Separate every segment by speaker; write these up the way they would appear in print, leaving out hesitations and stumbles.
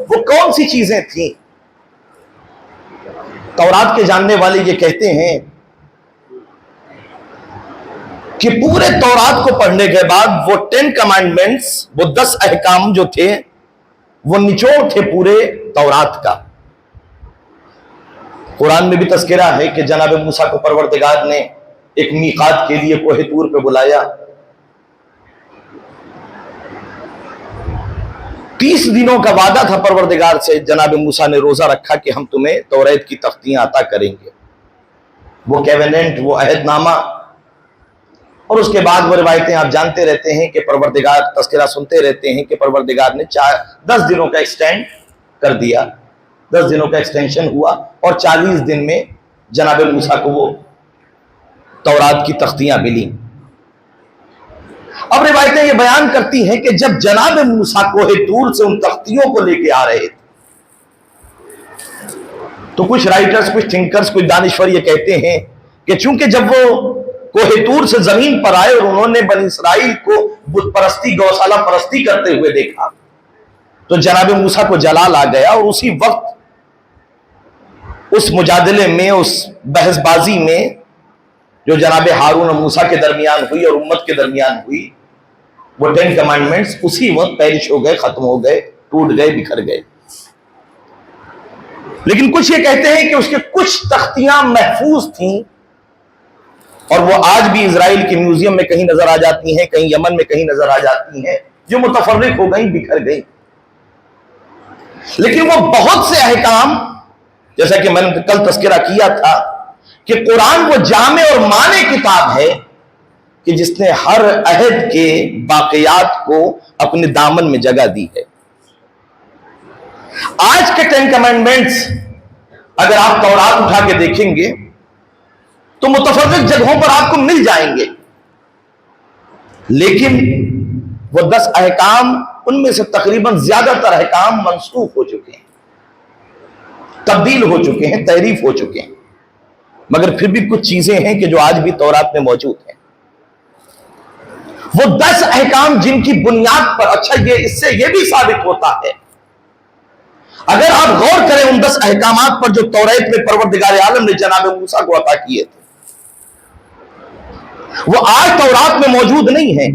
Speaker 1: وہ کون سی چیزیں تھیں؟ تورات کے جاننے والے یہ کہتے ہیں کہ پورے تورات کو پڑھنے کے بعد وہ 10 کمانڈمنٹس، وہ 10 احکام جو تھے، وہ نچوڑ تھے پورے تورات کا۔ قرآن میں بھی تذکرہ ہے کہ جناب موسیٰ کو پروردگار نے ایک میقات کے لیے کوہ طور پہ بلایا، 30 دنوں کا وعدہ تھا پروردگار سے۔ جناب موسیٰ نے روزہ رکھا کہ ہم تمہیں توریت کی تختیاں عطا کریں گے، وہ کیوننٹ، وہ عہد نامہ۔ اور اس کے بعد وہ روایتیں آپ جانتے رہتے ہیں کہ پروردگار، تذکرہ سنتے رہتے ہیں کہ پروردگار نے 10 دنوں کا ایکسٹینڈ کر دیا، 10 دنوں کا ایکسٹینشن ہوا، اور 40 دن میں جناب موسیٰ کو وہ تورات کی تختیاں ملیں۔ اب روایتیں یہ بیان کرتی ہیں کہ جب جناب موسیٰ کوہ طور سے ان تختیوں کو لے کے آ رہے تھے تو کچھ رائٹرز، کچھ تھنکرز، کچھ دانشور یہ کہتے ہیں کہ چونکہ جب وہ کوہ طور سے زمین پر آئے اور انہوں نے بنی اسرائیل کو بت پرستی، گوشالہ پرستی کرتے ہوئے دیکھا تو جناب موسیٰ کو جلال آ گیا، اور اسی وقت اس مجادلے میں، اس بحث بازی میں جو جناب ہارون اور موسیٰ کے درمیان ہوئی اور امت کے درمیان ہوئی، وہ 10 کمانڈمنٹس اسی وقت پیرش ہو گئے، ختم ہو گئے، ٹوٹ گئے، بکھر گئے۔ لیکن کچھ یہ کہتے ہیں کہ اس کے کچھ تختیاں محفوظ تھیں، اور وہ آج بھی اسرائیل کے میوزیم میں کہیں نظر آ جاتی ہیں، کہیں یمن میں کہیں نظر آ جاتی ہیں، جو متفرق ہو گئیں، بکھر گئیں۔ لیکن وہ بہت سے احکام، جیسا کہ میں نے کل تذکرہ کیا تھا کہ قرآن وہ جامع اور مانع کتاب ہے کہ جس نے ہر عہد کے باقیات کو اپنے دامن میں جگہ دی ہے۔ آج کے 10 کمانڈمنٹس اگر آپ تورات اٹھا کے دیکھیں گے تو متفرق جگہوں پر آپ کو مل جائیں گے، لیکن وہ 10 احکام، ان میں سے تقریباً زیادہ تر احکام منسوخ ہو چکے ہیں، تبدیل ہو چکے ہیں، تحریف ہو چکے ہیں، مگر پھر بھی کچھ چیزیں ہیں کہ جو آج بھی تورات میں موجود ہیں۔ وہ 10 احکام جن کی بنیاد پر، اچھا اس سے یہ بھی ثابت ہوتا ہے، اگر آپ غور کریں ان 10 احکامات پر جو توریت میں پروردگار عالم نے جناب موسیٰ کو عطا کیے تھے، وہ آج تورات میں موجود نہیں ہیں،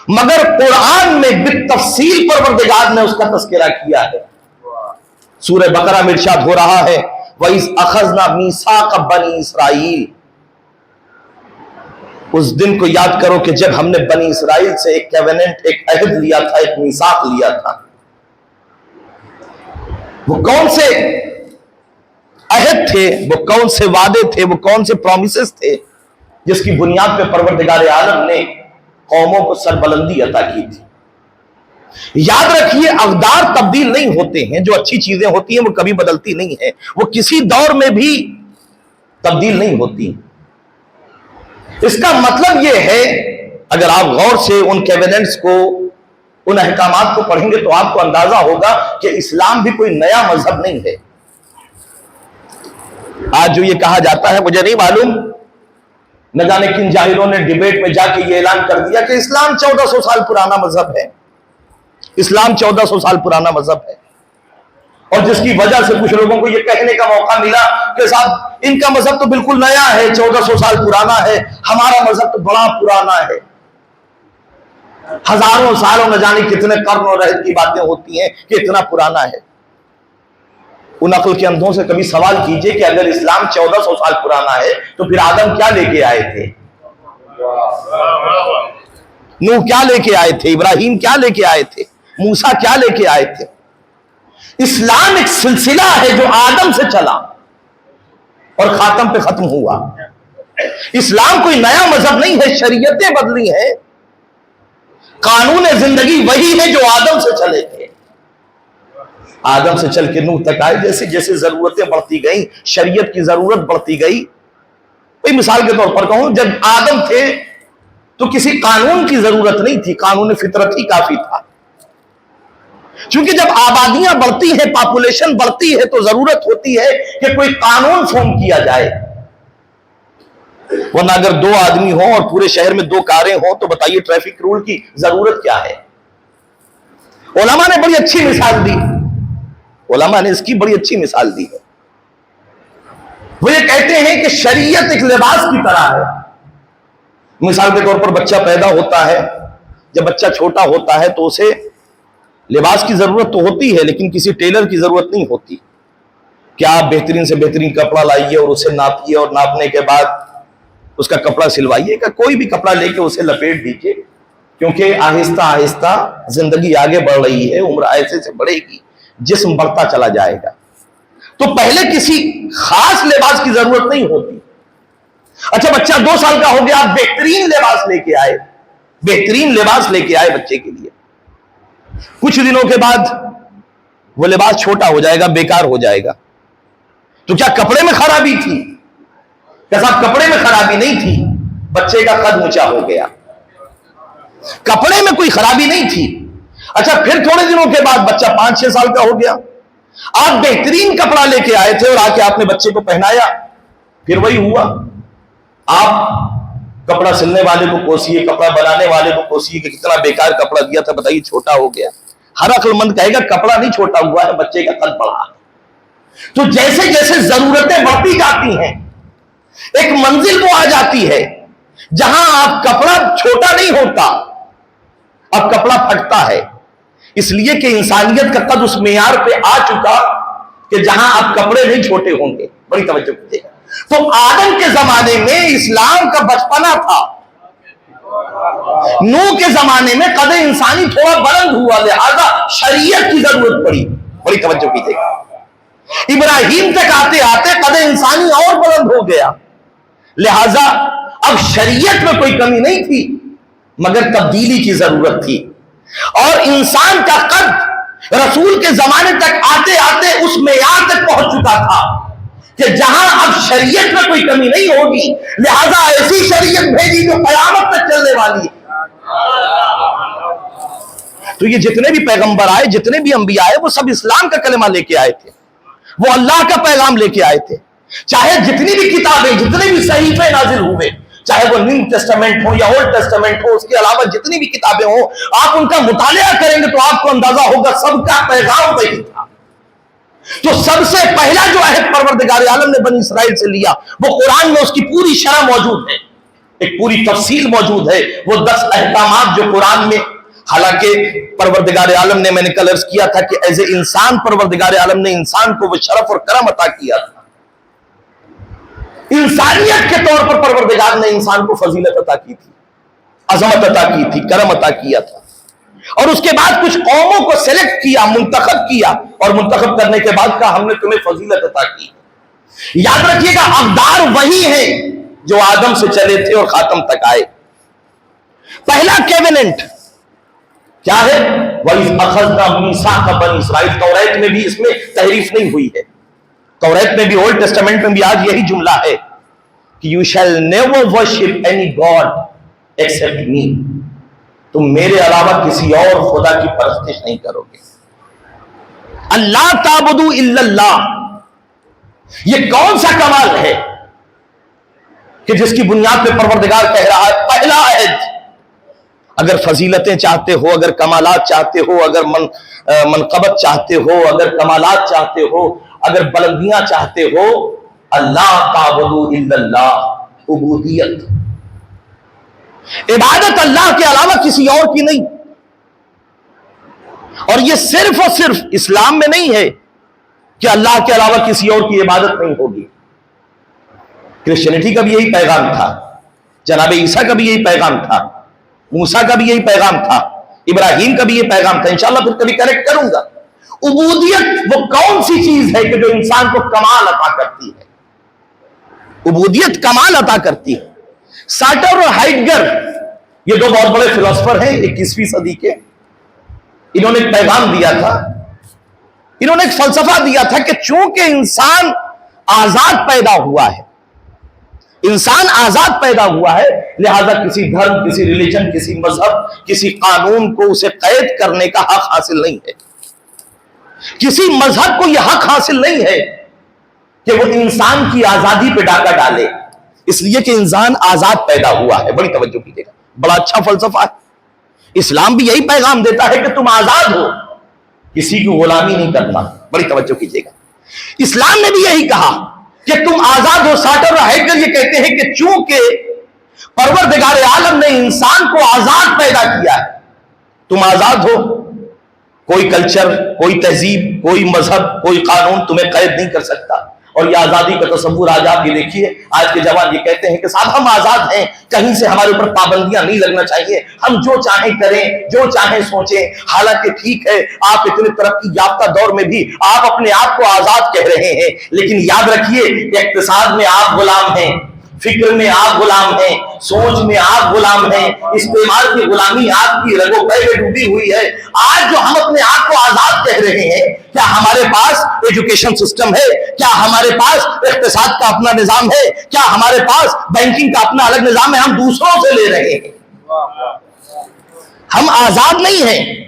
Speaker 1: مگر قرآن میں بالتفصیل پروردگار نے اس کا تذکرہ کیا ہے۔ سورہ بقرہ میں ارشاد ہو رہا ہے وَإِذْ أَخَذْنَا مِيثَاقَ بَنِي اسرائیل، اس دن کو یاد کرو کہ جب ہم نے بنی اسرائیل سے ایک کیوننٹ، ایک عہد لیا تھا، ایک میثاق لیا تھا۔ وہ کون سے عہد تھے، وہ کون سے وعدے تھے، وہ کون سے پرومسز تھے جس کی بنیاد پہ پروردگار عالم نے قوموں کو سربلندی عطا کی تھی؟ یاد رکھیے، اقدار تبدیل نہیں ہوتے ہیں، جو اچھی چیزیں ہوتی ہیں وہ کبھی بدلتی نہیں ہیں، وہ کسی دور میں بھی تبدیل نہیں ہوتی۔ اس کا مطلب یہ ہے، اگر آپ غور سے ان کیوننٹس کو، ان احکامات کو پڑھیں گے تو آپ کو اندازہ ہوگا کہ اسلام بھی کوئی نیا مذہب نہیں ہے۔ آج جو یہ کہا جاتا ہے، مجھے نہیں معلوم، نہ جانے کن جاہلوں نے ڈیبیٹ میں جا کے یہ اعلان کر دیا کہ اسلام 1400 سال پرانا مذہب ہے، اسلام 1400 سال پرانا مذہب ہے، اور جس کی وجہ سے کچھ لوگوں کو یہ کہنے کا موقع ملا کہ صاحب ان کا مذہب تو بالکل نیا ہے، 1400 سال پرانا ہے، ہمارا مذہب تو بڑا پرانا ہے۔ ہزاروں سالوں نہ جانے کتنے قرن اور عہد کی باتیں ہوتی ہیں کہ اتنا پرانا ہے۔ ان عقل کے اندھوں سے کبھی سوال کیجئے کہ اگر اسلام 1400 سال پرانا ہے تو پھر آدم کیا لے کے آئے تھے، نوح کیا لے کے آئے تھے، ابراہیم کیا لے کے آئے تھے، موسیٰ کیا لے کے آئے تھے؟ اسلام ایک سلسلہ ہے جو آدم سے چلا اور خاتم پہ ختم ہوا۔ اسلام کوئی نیا مذہب نہیں ہے، شریعتیں بدلی ہیں، قانون زندگی وہی ہے جو آدم سے چلے تھے۔ آدم سے چل کے نوح تک آئے، جیسے جیسے ضرورتیں بڑھتی گئیں، شریعت کی ضرورت بڑھتی گئی۔ کوئی مثال کے طور پر کہوں، جب آدم تھے تو کسی قانون کی ضرورت نہیں تھی، قانون فطرت ہی کافی تھا۔ چونکہ جب آبادیاں بڑھتی ہیں، پاپولیشن بڑھتی ہے، تو ضرورت ہوتی ہے کہ کوئی قانون فارم کیا جائے، ورنہ اگر 2 آدمی ہوں اور پورے شہر میں 2 کاریں ہوں تو بتائیے ٹریفک رول کی ضرورت کیا ہے؟ علماء نے بڑی اچھی مثال دی، علماء نے اس کی بڑی اچھی مثال دی ہے. وہ یہ کہتے ہیں کہ شریعت ایک لباس کی طرح ہے. مثال کے طور پر بچہ پیدا ہوتا ہے، جب بچہ چھوٹا ہوتا ہے تو اسے لباس کی ضرورت تو ہوتی ہے، لیکن کسی ٹیلر کی ضرورت نہیں ہوتی کہ آپ بہترین سے بہترین کپڑا لائیے اور اسے ناپیے اور ناپنے کے بعد اس کا کپڑا سلوائیے. کہ کوئی بھی کپڑا لے کے اسے لپیٹ دیجیے، کیونکہ آہستہ آہستہ زندگی آگے بڑھ رہی ہے، عمر ایسے سے بڑھے گی، جسم بڑھتا چلا جائے گا. تو پہلے کسی خاص لباس کی ضرورت نہیں ہوتی. اچھا بچہ 2 سال کا ہو گیا، آپ بہترین لباس لے کے آئے، بہترین لباس لے کے آئے بچے کے لیے. کچھ دنوں کے بعد وہ لباس چھوٹا ہو جائے گا، بیکار ہو جائے گا. تو کیا کپڑے میں خرابی تھی؟ کیا صاحب کپڑے میں خرابی نہیں تھی، بچے کا قد اونچا ہو گیا، کپڑے میں کوئی خرابی نہیں تھی. اچھا پھر تھوڑے دنوں کے بعد بچہ 5-6 سال کا ہو گیا، آپ بہترین کپڑا لے کے آئے تھے اور آ کے آپ نے بچے کو پہنایا. پھر وہی ہوا، آپ کپڑا سلنے والے کو کوسیے، کپڑا بنانے والے کو کوسیے کہ کتنا بیکار کپڑا دیا تھا، بتائیے چھوٹا ہو گیا. ہر عقل مند کہے گا کپڑا نہیں چھوٹا ہوا ہے، بچے کا قد بڑھا. تو جیسے جیسے ضرورتیں بڑھتی جاتی ہیں، ایک منزل وہ آ جاتی ہے جہاں آپ کپڑا چھوٹا نہیں ہوتا، اب کپڑا پھٹتا ہے. اس لیے کہ انسانیت کا قد اس معیار پہ آ چکا کہ جہاں اب کپڑے نہیں چھوٹے ہوں گے. بڑی توجہ کیجیے گا. تو آدم کے زمانے میں اسلام کا بچپنا تھا، نوح کے زمانے میں قد انسانی تھوڑا بلند ہوا، لہذا شریعت کی ضرورت پڑی. بڑی توجہ کیجیے گا. ابراہیم تک آتے آتے قد انسانی اور بلند ہو گیا، لہذا اب شریعت میں کوئی کمی نہیں تھی مگر تبدیلی کی ضرورت تھی. اور انسان کا قد رسول کے زمانے تک آتے آتے اس معیار تک پہنچ چکا تھا کہ جہاں اب شریعت میں کوئی کمی نہیں ہوگی، لہذا ایسی شریعت بھیجی جو قیامت تک چلنے والی ہے. تو یہ جتنے بھی پیغمبر آئے، جتنے بھی انبیاء آئے، وہ سب اسلام کا کلمہ لے کے آئے تھے، وہ اللہ کا پیغام لے کے آئے تھے. چاہے جتنی بھی کتابیں، جتنے بھی صحیفے نازل ہوئے، چاہے وہ نیو ٹیسٹامنٹ ہو یا اولڈ ٹیسٹامنٹ ہو، اس کے علاوہ جتنی بھی کتابیں ہوں، آپ ان کا مطالعہ کریں گے تو آپ کو اندازہ ہوگا سب کا پیغام وہی تھا. تو سب سے پہلا جو عہد پروردگار عالم نے بنی اسرائیل سے لیا، وہ قرآن میں اس کی پوری شرح موجود ہے، ایک پوری تفصیل موجود ہے. وہ 10 احکامات جو قرآن میں، حالانکہ پروردگار عالم نے، میں نے کل عرض کیا تھا کہ ایز اے انسان پروردگار عالم نے انسان کو وہ شرف اور کرم عطا کیا تھا. انسانیت کے طور پر پروردگار نے انسان کو فضیلت عطا کی تھی، عظمت عطا کی تھی، کرم عطا کیا تھا. اور اس کے بعد کچھ قوموں کو سلیکٹ کیا، منتخب کیا، اور منتخب کرنے کے بعد کہا ہم نے تمہیں فضیلت عطا کی. یاد رکھیے گا اقدار وہی ہیں جو آدم سے چلے تھے اور خاتم تک آئے. پہلا کیبنٹ کیا ہے؟ وَإِذْ أَخَذْنَا مِيثَاقَ بَنِي إِسْرَائِيلَ. توریت میں بھی اس میں تحریف نہیں ہوئی ہے، توریت میں بھی، اولڈ ٹیسٹامنٹ میں بھی آج یہی جملہ ہے کہ you shall never worship any God except me. تم میرے علاوہ کسی اور خدا کی پرستش نہیں کرو گے. اللہ تعبدوا الا اللہ، یہ کون سا کمال ہے کہ جس کی بنیاد پہ پروردگار کہہ رہا ہے پہلا عہد. اگر فضیلتیں چاہتے ہو، اگر کمالات چاہتے ہو، اگر منقبت چاہتے ہو، اگر کمالات چاہتے ہو، اگر بلندیاں چاہتے ہو، اللہ تعبدوا الا اللہ، عبودیت، عبادت اللہ کے علاوہ کسی اور کی نہیں. اور یہ صرف اور صرف اسلام میں نہیں ہے کہ اللہ کے علاوہ کسی اور کی عبادت نہیں ہوگی. کرسچینٹی کا بھی یہی پیغام تھا، جناب عیسیٰ کا بھی یہی پیغام تھا، موسیٰ کا بھی یہی پیغام تھا، ابراہیم کا بھی یہ پیغام تھا. انشاءاللہ پھر کبھی کریکٹ کروں گا. عبودیت وہ کون سی چیز ہے کہ جو انسان کو کمال عطا کرتی ہے؟ عبودیت کمال عطا کرتی ہے. سارٹر اور ہائیڈگر، یہ 2 بہت بڑے فلسفر ہیں 21ویں صدی کے. انہوں نے ایک پیغام دیا تھا، انہوں نے ایک فلسفہ دیا تھا کہ چونکہ انسان آزاد پیدا ہوا ہے، انسان آزاد پیدا ہوا ہے، لہذا کسی دھرم، کسی ریلیجن، کسی مذہب، کسی قانون کو اسے قید کرنے کا حق حاصل نہیں ہے. کسی مذہب کو یہ حق حاصل نہیں ہے کہ وہ انسان کی آزادی پہ ڈاکہ ڈالے، اس لیے کہ انسان آزاد پیدا ہوا ہے. بڑی توجہ کیجیے گا، بڑا اچھا فلسفہ ہے. اسلام بھی یہی پیغام دیتا ہے کہ تم آزاد ہو، کسی کی غلامی نہیں کرنا. بڑی توجہ کیجیے گا. اسلام نے بھی یہی کہا کہ تم آزاد ہو. سارٹر اور ہائیڈگر یہ کہتے ہیں کہ چونکہ پروردگار عالم نے انسان کو آزاد پیدا کیا ہے, تم آزاد ہو, کوئی کلچر, کوئی تہذیب, کوئی مذہب, کوئی قانون تمہیں قید نہیں کر سکتا. اور یہ آزادی کا تصور آج آپ یہ دیکھیے, آج کے جوان یہ کہتے ہیں کہ صاحب ہم آزاد ہیں, کہیں سے ہمارے اوپر پابندیاں نہیں لگنا چاہیے, ہم جو چاہیں کریں, جو چاہیں سوچیں. حالانکہ ٹھیک ہے, آپ اتنے ترقی یافتہ دور میں بھی آپ اپنے آپ کو آزاد کہہ رہے ہیں, لیکن یاد رکھیے اقتصاد میں آپ غلام ہیں, فکر میں آپ غلام ہیں, سوچ میں آپ غلام ہیں, استعمال کی غلامی آپ کی رگوں پہ میں ڈوبی ہوئی ہے. آج جو ہم اپنے آپ کو آزاد کہہ رہے ہیں, کیا ہمارے پاس ایجوکیشن سسٹم ہے؟ کیا ہمارے پاس اقتصاد کا اپنا نظام ہے؟ کیا ہمارے پاس بینکنگ کا اپنا الگ نظام ہے؟ ہم دوسروں سے لے رہے ہیں, ہم آزاد نہیں ہیں.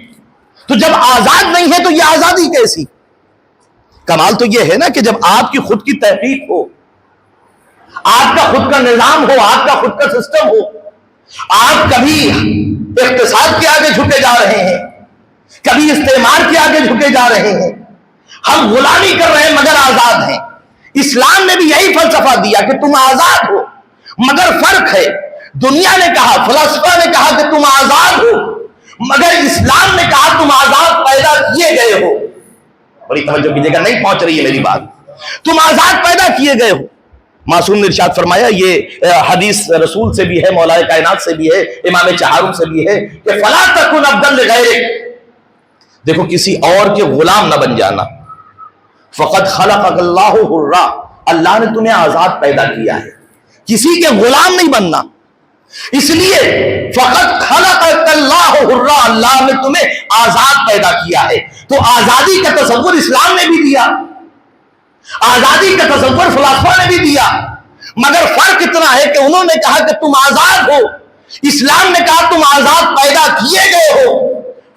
Speaker 1: تو جب آزاد نہیں ہے تو یہ آزادی کیسی؟ کمال تو یہ ہے نا کہ جب آپ کی خود کی تحقیق ہو, آپ کا خود کا نظام ہو, آپ کا خود کا سسٹم ہو. آپ کبھی اقتصاد کے آگے جھکے جا رہے ہیں, کبھی استعمار کے آگے جھکے جا رہے ہیں, ہم غلامی کر رہے ہیں مگر آزاد ہیں. اسلام نے بھی یہی فلسفہ دیا کہ تم آزاد ہو, مگر فرق ہے. دنیا نے کہا, فلسفہ نے کہا کہ تم آزاد ہو, مگر اسلام نے کہا تم آزاد پیدا کیے گئے ہو. بڑی توجہ کیجیے گا, نہیں پہنچ رہی ہے میری بات. تم آزاد پیدا کیے گئے ہو. معصوم نے ارشاد فرمایا, یہ حدیث رسول سے بھی ہے, مولا کائنات سے بھی ہے, امام چہارم سے بھی ہے, کہ فلا تکن عبدا لغیرک, دیکھو کسی اور کے غلام نہ بن جانا. فقد خلقک اللہ حرا, اللہ نے تمہیں آزاد پیدا کیا ہے, کسی کے غلام نہیں بننا. اس لیے فقد خلقک اللہ حرا, اللہ نے تمہیں آزاد پیدا کیا ہے. تو آزادی کا تصور اسلام نے بھی دیا, آزادی کا تصور فلسفہ نے بھی دیا, مگر فرق اتنا ہے کہ انہوں نے کہا کہ تم آزاد ہو, اسلام نے کہا تم آزاد پیدا کیے گئے ہو.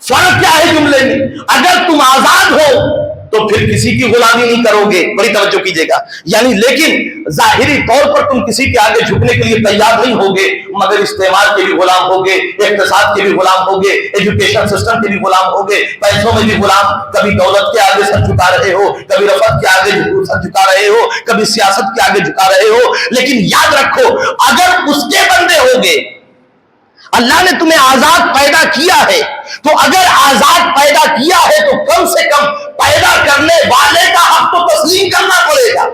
Speaker 1: فرق کیا ہے جملے میں؟ اگر تم آزاد ہو تو پھر کسی کی غلامی نہیں کرو گے. بڑی توجہ کیجیے گا. یعنی لیکن ظاہری طور پر تم کسی کے آگے جھکنے کے لیے تیار نہیں ہوگے, مگر استعمال کے بھی غلام ہوگے, اقتصاد کے بھی غلام ہوگے, ایجوکیشن سسٹم کے بھی غلام ہوگے, پیسوں میں بھی غلام. کبھی دولت کے آگے سر جھکا رہے ہو, کبھی رفعت کے آگے سر جھکا رہے ہو, کبھی سیاست کے آگے جھکا رہے ہو. لیکن یاد رکھو, اگر اس کے بندے ہوگے, اللہ نے تمہیں آزاد پیدا کیا ہے, تو اگر آزاد پیدا کیا ہے تو کم سے کم پیدا کرنے والے کا حق تو تسلیم کرنا پڑے گا.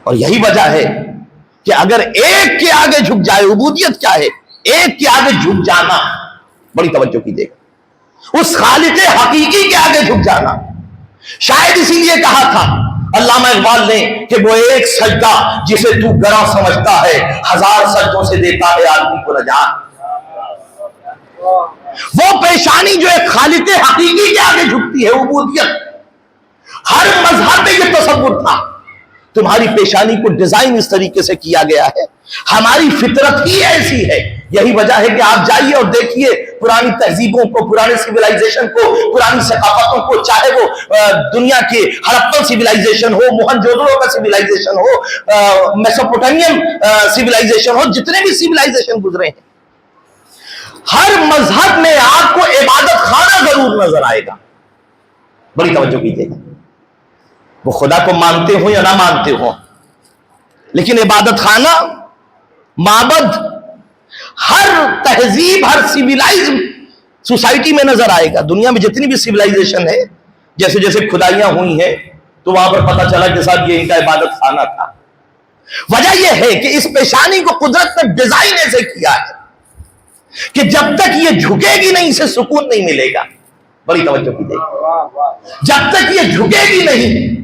Speaker 1: اور یہی وجہ ہے کہ اگر ایک کے آگے جھک جائے, عبودیت کیا ہے؟ ایک کے آگے جھک جانا. بڑی توجہ کیجیے گا, اس خالق حقیقی کے آگے جھک جانا. شاید اسی لیے کہا تھا علامہ اقبال نے کہ وہ ایک سجدہ جسے تو گراں سمجھتا ہے, ہزار سجدوں سے دیتا ہے آدمی کو نجات. وہ پیشانی جو ایک خالق حقیقی کے آگے جھکتی ہے, عبودیت. ہر مذہب میں یہ تصور تھا. تمہاری پیشانی کو ڈیزائن اس طریقے سے کیا گیا ہے, ہماری فطرت ہی ایسی ہے. یہی وجہ ہے کہ آپ جائیے اور دیکھیے پرانی تہذیبوں کو, پرانے سیولائزیشن کو, پرانی ثقافتوں کو, چاہے وہ دنیا کے ہڑپن سیولائزیشن ہو, موہنجودڑو کا سیولائزیشن ہو, میسوپوٹیمین سیولائزیشن ہو, جتنے بھی سیولائزیشن گزرے ہیں, ہر مذہب میں آپ کو عبادت خانہ ضرور نظر آئے گا. بڑی توجہ کیجیے گا. وہ خدا کو مانتے ہوں یا نہ مانتے ہوں, لیکن عبادت خانہ, معبد ہر تہذیب, ہر سیولائز سوسائٹی میں نظر آئے گا. دنیا میں جتنی بھی سیولائزیشن ہے, جیسے جیسے کھدائیاں ہوئی ہیں تو وہاں پر پتہ چلا کہ صاحب یہ ان کا عبادت خانہ تھا. وجہ یہ ہے کہ اس پیشانی کو قدرت نے ڈیزائن ایسے کیا ہے کہ جب تک یہ جھکے گی نہیں, اسے سکون نہیں ملے گا. بڑی توجہ کیجیے گا. جب تک یہ جھکے گی نہیں,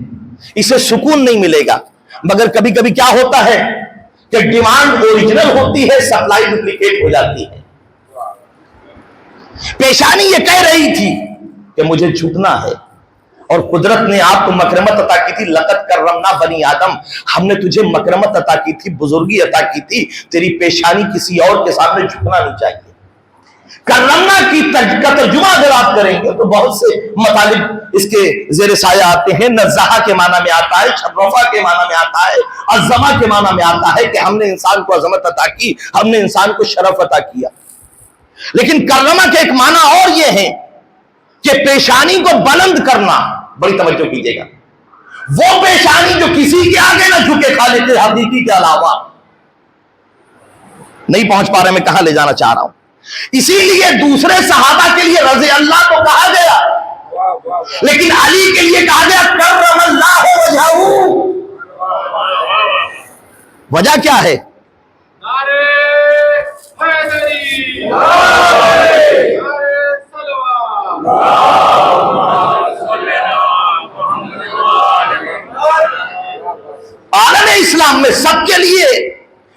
Speaker 1: اسے سکون نہیں ملے گا. مگر کبھی کبھی کیا ہوتا ہے کہ ڈیمانڈ اوریجنل ہوتی ہے, سپلائی ڈپلیکیٹ ہو جاتی ہے. پیشانی یہ کہہ رہی تھی کہ مجھے جھکنا ہے, اور قدرت نے آپ کو مکرمت عطا کی تھی. لقد کرمنا بنی آدم, ہم نے تجھے مکرمت عطا کی تھی, بزرگی عطا کی تھی. تیری پیشانی کسی اور کے سامنے جھکنا نہیں چاہیے. کرمنا کی کا ترجمہ اگر آپ کریں گے تو بہت سے مطالب اس کے زیر سایہ آتے ہیں. نزاہہ کے معنی میں آتا ہے, شرفہ کے معنی میں آتا ہے, عظمہ کے معنی میں آتا ہے کہ ہم نے انسان کو عظمت عطا کی, ہم نے انسان کو شرف عطا کیا. لیکن کرما کے ایک معنی اور یہ ہے کہ پیشانی کو بلند کرنا، بڑی توجہ کیجیے گا، وہ پیشانی جو کسی کے آگے نہ جھکے خالق حقیقی کے علاوہ. نہیں پہنچ پا رہے میں کہاں لے جانا چاہ رہا ہوں. اسی لیے دوسرے صحابہ کے لیے رضی اللہ کو کہا گیا، لیکن علی کے لیے کہا گیا کرم اللہ وجہہ. وجہ کیا ہے؟
Speaker 2: نعرے حیدری، نعرے صلوات،
Speaker 1: عالم اسلام میں سب کے لیے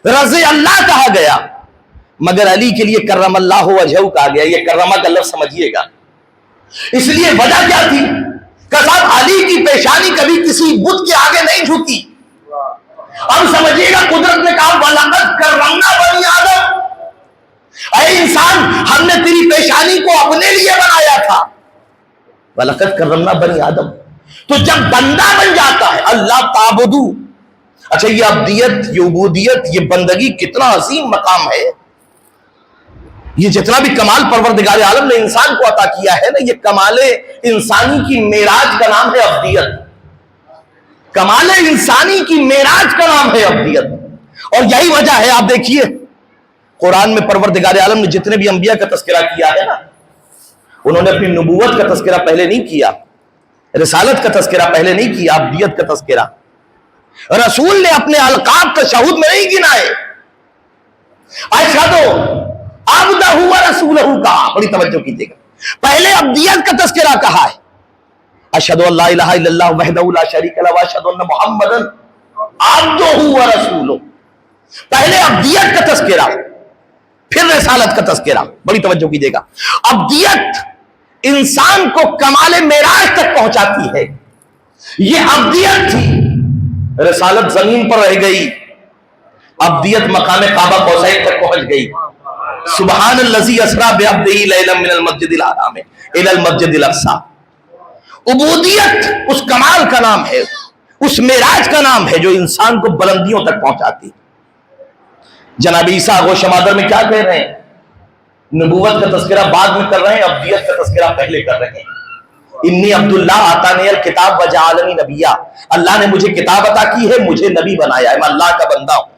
Speaker 1: رضی اللہ کہا گیا، مگر علی کے لیے کرم اللہ وجہہ کہا گیا. یہ کرمہ کا لفظ سمجھیے گا. اس لیے وجہ کیا تھی کہ صاحب علی کی پیشانی کبھی کسی بت کے آگے نہیں جھکی. اب سمجھیے گا قدرت نے کہا وَلَقَدْ كَرَّمْنَا بَنِي آدم، اے انسان ہم نے تیری پیشانی کو اپنے لیے بنایا تھا. وَلَقَدْ كَرَّمْنَا بَنِي آدم. تو جب بندہ بن جاتا ہے اللہ تعبدو، اچھا یہ عبدیت، یہ عبودیت، یہ بندگی کتنا عظیم مقام ہے. یہ جتنا بھی کمال پروردگار عالم نے انسان کو عطا کیا ہے نا، یہ کمال انسانی کی معراج کا نام ہے عبدیت. کمال انسانی کی معراج کا نام ہے عبدیت. اور یہی وجہ ہے، آپ دیکھیے قرآن میں پروردگار عالم نے جتنے بھی انبیاء کا تذکرہ کیا ہے نا، انہوں نے اپنی نبوت کا تذکرہ پہلے نہیں کیا، رسالت کا تذکرہ پہلے نہیں کیا، عبدیت کا تذکرہ. رسول نے اپنے القاب تشہد میں نہیں گنائے. اشہدو عبدہ و رسولہ کہا، بڑی توجہ کیجیے گا. پہلے عبدیت کا تذکرہ کہا ہے، اشہدو ان لا الہ الا اللہ وحدہ لا شریک لہ واشہدو ان محمدا عبدہ و رسولہ. پہلے عبدیت کا تذکرہ، پھر رسالت کا تذکرہ. بڑی توجہ کیجیے گا. عبدیت انسان کو کمال معراج تک پہنچاتی ہے. یہ عبدیت تھی. رسالت زمین پر رہ گئی، عبدیت مقام کعبہ قوسین تک پہنچ گئی. سبحان الذی اسریٰ بعبدہ لیلا من المسجد الحرام الی المسجد الاقصی. عبودیت اس کمال کا نام ہے، اس معراج کا نام ہے جو انسان کو بلندیوں تک پہنچاتی. جناب عیسیٰ غوث مادر میں کیا کہہ رہے ہیں؟ نبوت کا تذکرہ بعد میں کر رہے ہیں، عبدیت کا تذکرہ پہلے کر رہے ہیں. انی عبداللہ آتانی الکتاب وجعلنی نبیا. اللہ نے مجھے کتاب عطا کی ہے، مجھے نبی بنایا ہے، میں اللہ کا بندہ ہوں.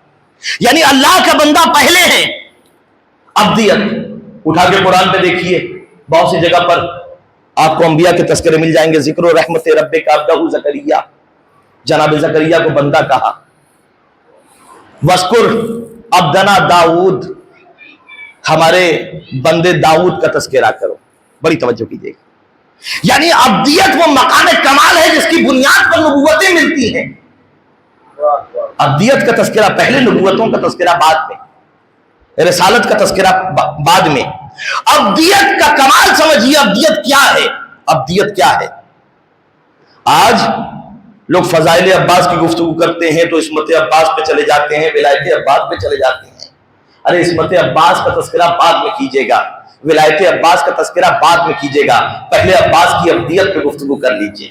Speaker 1: یعنی اللہ کا بندہ پہلے ہے. عبدیت اٹھا کے قرآن پہ دیکھیے، بہت سی جگہ پر آپ کو انبیاء کے تذکرے مل جائیں گے. ذکر و رحمت ربک عبدہ زکریا، جناب زکریا کو بندہ کہا. وذکر عبدنا داؤد، ہمارے بندے داؤد کا تذکرہ کرو. بڑی توجہ کیجیے گا. یعنی عبدیت وہ مقام کمال ہے جس کی بنیاد پر نبوتیں ملتی ہیں. عبدیت کا تذکرہ پہلے، نبوتوں کا تذکرہ بعد میں، رسالت کا تذکرہ بعد میں. عبدیت کا کمال سمجھیے. عبدیت کیا ہے؟ عبدیت کیا ہے؟ آج لوگ فضائل عباس کی گفتگو کرتے ہیں تو عصمت عباس پہ چلے جاتے ہیں، ولایت عباس پہ چلے جاتے ہیں. ارے عصمت عباس کا تذکرہ بعد میں کیجیے گا، ولایت عباس کا تذکرہ بعد میں کیجیے گا. پہلے عباس کی عبدیت پہ گفتگو کر لیجیے.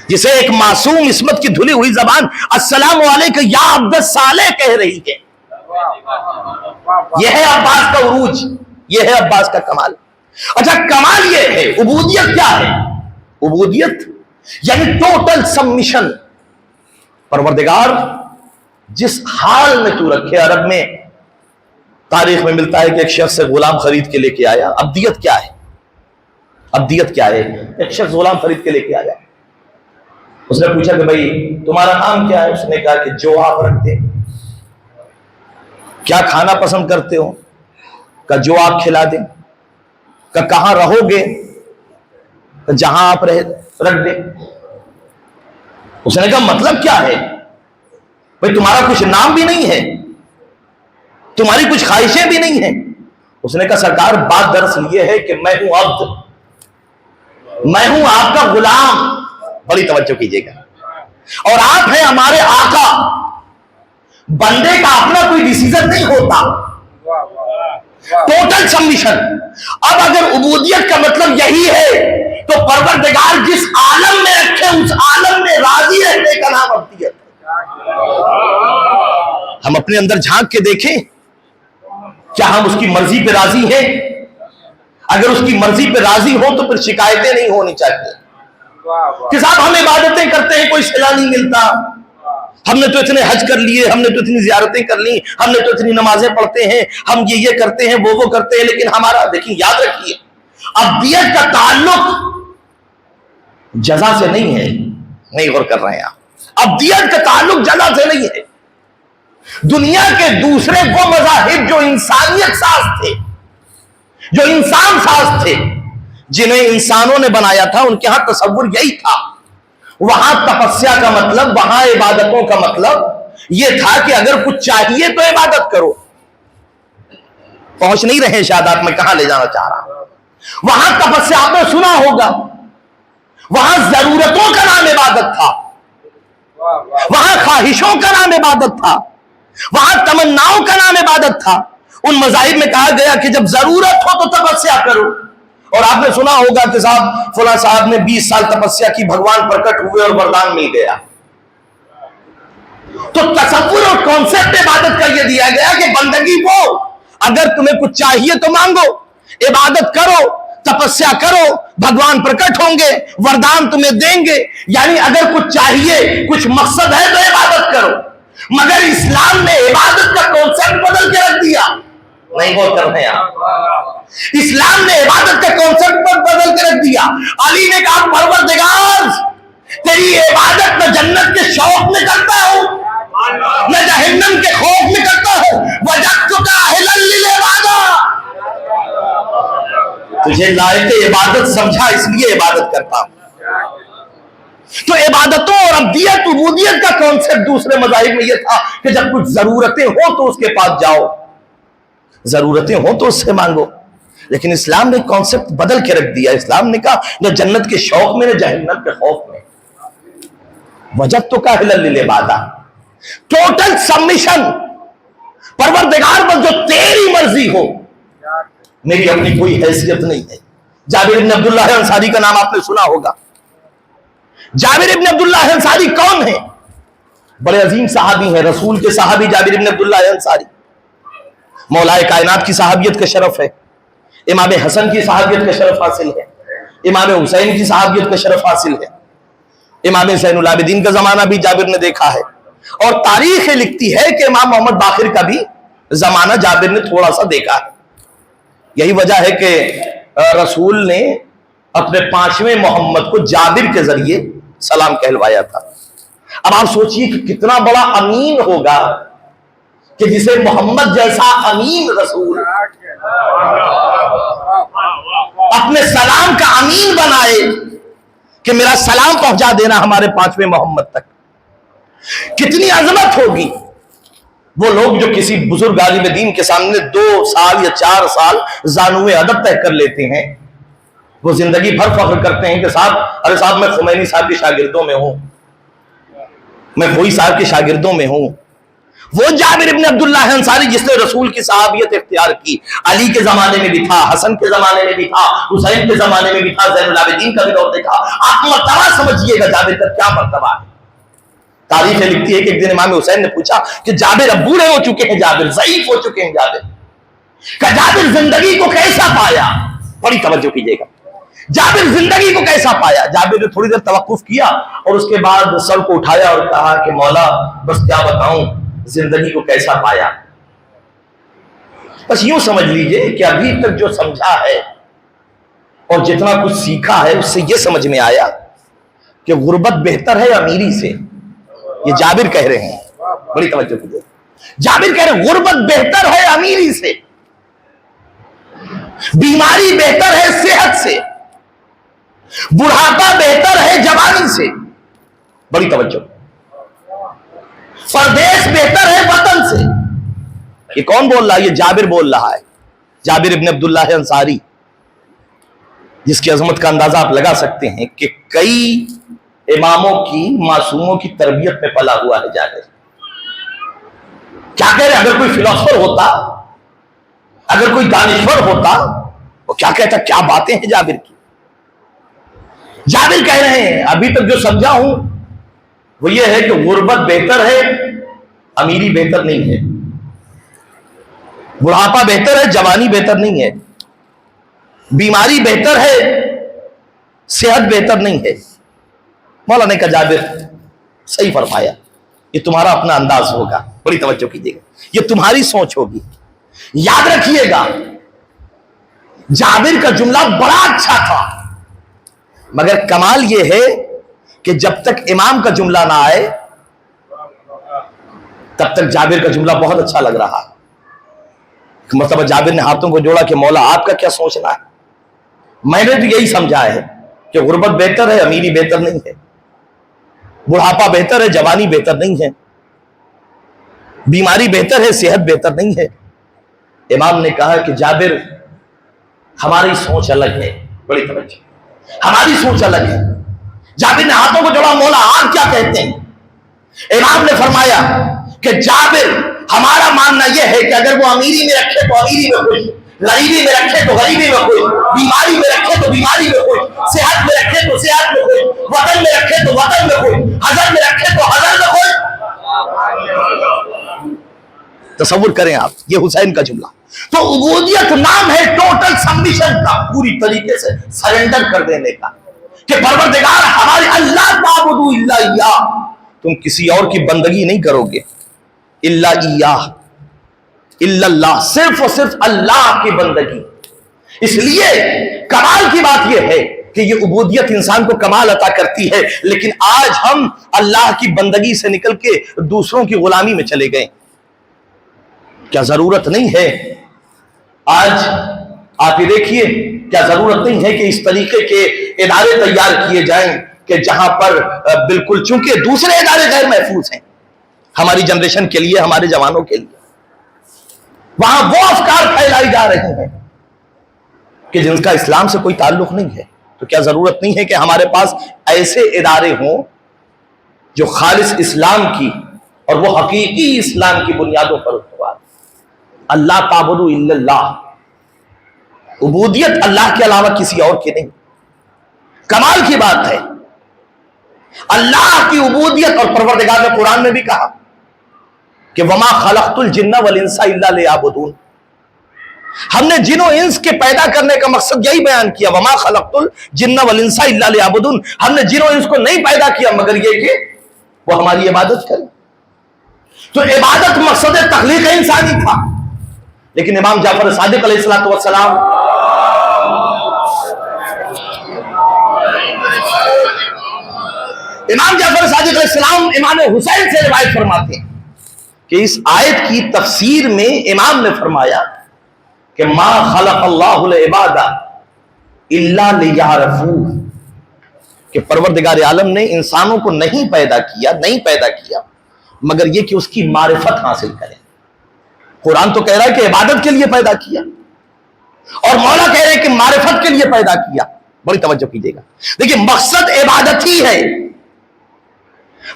Speaker 1: جسے ایک معصوم عصمت کی دھلی ہوئی زبان السلام علیکم یا عبد الصالح کہہ رہی ہے. یہ ہے عباس کا عروج، یہ ہے عباس کا کمال. اچھا کمال یہ ہے. عبودیت کیا ہے؟ عبودیت یعنی ٹوٹل سبمیشن. پروردگار جس حال میں تو رکھے. عرب میں تاریخ میں ملتا ہے کہ ایک شخص سے غلام خرید کے لے کے آیا. عبدیت کیا ہے؟ عبدیت کیا ہے؟ ایک شخص غلام خرید کے لے کے آیا. اس نے پوچھا کہ بھائی تمہارا نام کیا ہے؟ اس نے کہا کہ جو آپ رکھتے. کیا کھانا پسند کرتے ہو؟ کہ جو آپ کھلا دیں. کہ کہاں رہو گے؟ کہ جہاں آپ رکھ دیں. اس نے کہا مطلب کیا ہے بھائی؟ تمہارا کچھ نام بھی نہیں ہے، تمہاری کچھ خواہشیں بھی نہیں ہیں. اس نے کہا سرکار بات دراصل یہ ہے کہ میں ہوں عبد، میں ہوں آپ کا غلام. بڑی توجہ کیجیے گا. اور آپ ہیں ہمارے آقا. بندے کا اپنا کوئی ڈیسیژن نہیں ہوتا. Total submission. اب اگر عبودیت کا مطلب یہی ہے تو پروردگار جس عالم میں رکھے اس عالم میں راضی رہنے کا نام عبدیت. ہم اپنے اندر جھانک کے دیکھیں، کیا ہم اس کی مرضی پہ راضی ہیں؟ اگر اس کی مرضی پہ راضی ہو تو پھر شکایتیں نہیں ہونی چاہیے کہ صاحب ہم عبادتیں کرتے ہیں کوئی صلہ نہیں ملتا، ہم نے تو اتنے حج کر لیے، ہم نے تو اتنی زیارتیں کر لی، ہم نے تو اتنی نمازیں پڑھتے ہیں، ہم یہ کرتے ہیں وہ کرتے ہیں، لیکن ہمارا دیکھیں یاد رکھیے ابدیت کا تعلق جزا سے نہیں ہے، نہیں غور کر رہے ہیں آپ، ابدیت کا تعلق جزا سے نہیں ہے۔ دنیا کے دوسرے وہ مذاہب جو انسانیت ساز تھے، جو انسان ساز تھے، جنہیں انسانوں نے بنایا تھا، ان کے ہاں تصور یہی تھا، وہاں تپسیا کا مطلب، وہاں عبادتوں کا مطلب یہ تھا کہ اگر کچھ چاہیے تو عبادت کرو۔ پہنچ نہیں رہے شاید آپ، میں کہاں لے جانا چاہ رہا ہوں۔ وہاں تپسیا آپ نے سنا ہوگا، وہاں ضرورتوں کا نام عبادت تھا، وہاں خواہشوں کا نام عبادت تھا، وہاں تمناؤں کا نام عبادت تھا۔ ان مذاہب میں کہا گیا کہ جب ضرورت ہو تو تپسیا کرو، اور آپ نے سنا ہوگا کہ صاحب فلاں صاحب نے 20 سال تپسیا کی، بھگوان پرکٹ ہوئے اور وردان مل گیا۔ تو تصور اور کانسیپٹ عبادت کا یہ دیا گیا کہ بندگی وہ، اگر تمہیں کچھ چاہیے تو مانگو، عبادت کرو، تپسیا کرو، بھگوان پرکٹ ہوں گے، وردان تمہیں دیں گے۔ یعنی اگر کچھ چاہیے، کچھ مقصد ہے تو عبادت کرو۔ مگر اسلام نے عبادت کا کانسیپٹ بدل کے رکھ دیا، نہیں غور کر رہے ہیں آپ، اسلام نے عبادت کا کانسیپٹ بدل کے رکھ دیا۔ علی نے کہا پروردگار تیری عبادت میں جنت کے شوق میں کرتا ہوں، میں جہنم کے خوف میں کرتا ہوں، وجدتک اہلا للعبادہ، تجھے لائق عبادت سمجھا اس لیے عبادت کرتا ہوں۔ تو عبادتوں اور ابدیت عبودیت کا کانسیپٹ دوسرے مذاہب میں یہ تھا کہ جب کچھ ضرورتیں ہوں تو اس کے پاس جاؤ، ضرورتیں ہوں تو اس سے مانگو۔ لیکن اسلام نے کانسیپٹ بدل کے رکھ دیا، اسلام نے کہا نہ جنت کے شوق میں نہ جہنم کے خوف میں، وجدتک اہلا للعبادہ، ٹوٹل سبمیشن، پروردگار بس جو تیری مرضی ہو، میری اپنی کوئی حیثیت نہیں ہے۔ جابر بن عبداللہ انصاری کا نام آپ نے سنا ہوگا۔ جابر بن عبداللہ انصاری کون ہیں؟ بڑے عظیم صحابی ہیں، رسول کے صحابی جابر بن عبداللہ انصاری، مولا کائنات کی صحابیت کا شرف ہے، امام حسن کی صحابیت کا شرف حاصل ہے، امام حسین کی صحابیت کا شرف حاصل ہے، امام زین العابدین کا زمانہ بھی جابر نے دیکھا ہے، اور تاریخ لکھتی ہے کہ امام محمد باقر کا بھی زمانہ جابر نے تھوڑا سا دیکھا ہے۔ یہی وجہ ہے کہ رسول نے اپنے 5ویں محمد کو جابر کے ذریعے سلام کہلوایا تھا۔ اب آپ سوچئے کہ کتنا بڑا امین ہوگا کہ جسے محمد جیسا امین رسول اپنے سلام کا امین بنائے کہ میرا سلام پہنچا دینا ہمارے 5ویں محمد تک۔ کتنی عظمت ہوگی۔ وہ لوگ جو کسی بزرگ عالم دین کے سامنے 2 سال یا 4 سال زانوے ادب طے کر لیتے ہیں، وہ زندگی بھر فخر کرتے ہیں کہ ارے صاحب میں خمینی صاحب کے شاگردوں میں ہوں، میں کوئی صاحب کے شاگردوں میں ہوں۔ وہ جابر ابن عبداللہ انصاری جس نے رسول کی صحابیت اختیار کی، علی کے زمانے میں بھی تھا، حسن کے زمانے میں بھی تھا، حسین کے زمانے میں بھی تھا، زین العابدین کا بھی دور دیکھا۔ آپ مرتبہ سمجھیے گا جابر کا کیا مرتبہ ہے۔ تاریخ لکھتی ہے کہ ایک دن امام حسین نے پوچھا کہ جابر اب بوڑھے ہو چکے ہیں، جابر ضعیف ہو چکے ہیں، کہ جابر زندگی کو کیسا پایا؟ بڑی توجہ کیجیے گا، جابر زندگی کو کیسا پایا؟ جابر نے تھوڑی دیر توقف کیا اور اس کے بعد سر کو اٹھایا اور کہا کہ مولا بس کیا بتاؤں زندگی کو کیسا پایا۔ بس یوں سمجھ لیجئے کہ ابھی تک جو سمجھا ہے اور جتنا کچھ سیکھا ہے اس سے یہ سمجھ میں آیا کہ غربت بہتر ہے امیری سے۔ یہ جابر کہہ رہے ہیں، بڑی توجہ کیجیے، جابر کہہ رہے ہیں غربت بہتر ہے امیری سے، بیماری بہتر ہے صحت سے، بڑھاپا بہتر ہے جوانی سے، بڑی توجہ، پردیس بہتر ہے وطن سے۔ یہ کون بول رہا ہے؟ یہ جابر بول رہا ہے، جابر ابن عبداللہ انصاری، جس کی عظمت کا اندازہ آپ لگا سکتے ہیں کہ کئی اماموں کی، معصوموں کی تربیت میں پلا ہوا ہے جابر۔ کیا کہہ رہے ہیں؟ اگر کوئی فلاسفر ہوتا، اگر کوئی دانشور ہوتا، وہ کیا کہتا؟ کیا باتیں ہیں جابر کی۔ جابر کہہ رہے ہیں ابھی تک جو سمجھا ہوں وہ یہ ہے کہ غربت بہتر ہے امیری بہتر نہیں ہے، بڑھاپا بہتر ہے جوانی بہتر نہیں ہے۔ بیماری بہتر ہے، صحت بہتر نہیں ہے۔ مولانا کا جابر صحیح فرمایا، یہ تمہارا اپنا انداز ہوگا، بڑی توجہ کیجیے گا، یہ تمہاری سوچ ہوگی۔ یاد رکھیے گا جابر کا جملہ بڑا اچھا تھا، مگر کمال یہ ہے کہ جب تک امام کا جملہ نہ آئے تب تک جابر کا جملہ بہت اچھا لگ رہا۔ مرتبہ جابر نے ہاتھوں کو جوڑا کہ مولا آپ کا کیا سوچنا ہے؟ میں نے تو یہی سمجھا ہے کہ غربت بہتر ہے، امیری بہتر نہیں ہے، بڑھاپا بہتر ہے، جوانی بہتر نہیں ہے، بیماری بہتر ہے، صحت بہتر نہیں ہے۔ امام نے کہا کہ جابر ہماری سوچ الگ ہے، بڑی توجہ، ہماری سوچ الگ ہے۔ جابر نے ہاتھوں کو جوڑا، مولا آپ کیا کہتے ہیں؟ امام نے فرمایا کہ جابر ہمارا ماننا یہ ہے کہ اگر وہ امیری میں رکھے تو امیری میں خوش، غریبی میں رکھے تو غریبی میں خوش، بیماری میں رکھے تو بیماری میں خوش، صحت میں رکھے تو صحت میں خوش، وطن میں رکھے تو وطن میں خوش، حضر میں رکھے تو حضر میں خوش۔ تصور کریں آپ، یہ حسین کا جملہ۔ تو عبودیت نام ہے ٹوٹل سبمیشن کا، پوری طریقے سے سرنڈر کر دینے کا، کہ پروردگار ہمارے اللہ تعبدوا الا اياه، تم کسی اور کی بندگی نہیں کرو گے، الا اياه، الا اللہ، صرف اور صرف اللہ کی بندگی۔ اس لیے کمال کی بات یہ ہے کہ یہ عبودیت انسان کو کمال عطا کرتی ہے، لیکن آج ہم اللہ کی بندگی سے نکل کے دوسروں کی غلامی میں چلے گئے۔ کیا ضرورت نہیں ہے؟ آج آپ یہ دیکھیے، کیا ضرورت نہیں ہے کہ اس طریقے کے ادارے تیار کیے جائیں کہ جہاں پر بالکل، چونکہ دوسرے ادارے غیر محفوظ ہیں ہماری جنریشن کے لیے، ہمارے جوانوں کے لیے، وہاں وہ افکار پھیلائی جا رہے ہیں کہ جن کا اسلام سے کوئی تعلق نہیں ہے۔ تو کیا ضرورت نہیں ہے کہ ہمارے پاس ایسے ادارے ہوں جو خالص اسلام کی اور وہ حقیقی اسلام کی بنیادوں پر استوار؟ اللہ تعبدوا الا اللہ، عبودیت اللہ کے علاوہ کسی اور کی نہیں۔ کمال کی بات ہے، اللہ کی عبودیت، اور پروردگار نے قرآن میں بھی کہا کہ وما خلقت الجن والانس الا لیعبدون، ہم نے جن و انس کے پیدا کرنے کا مقصد یہی بیان کیا، وما خلقت الجن والانس الا لیعبدون، ہم نے جن و انس کو نہیں پیدا کیا مگر یہ کہ وہ ہماری عبادت کریں۔ تو عبادت مقصد تخلیق انسانی تھا، لیکن امام جعفر صادق علیہ السلام امام حسین سے روایت فرماتے ہیں کہ اس آیت کی تفسیر میں امام نے فرمایا کہ ما خلق اللہ العباد الا لیعرفوہ، کہ پروردگار عالم نے انسانوں کو نہیں پیدا کیا مگر یہ کہ اس کی معرفت حاصل کریں۔ قرآن تو کہہ رہا ہے کہ عبادت کے لیے پیدا کیا، اور مولا کہہ رہے ہیں کہ معرفت کے لیے پیدا کیا۔ بڑی توجہ کیجیے گا، دیکھیں مقصد عبادت ہی ہے،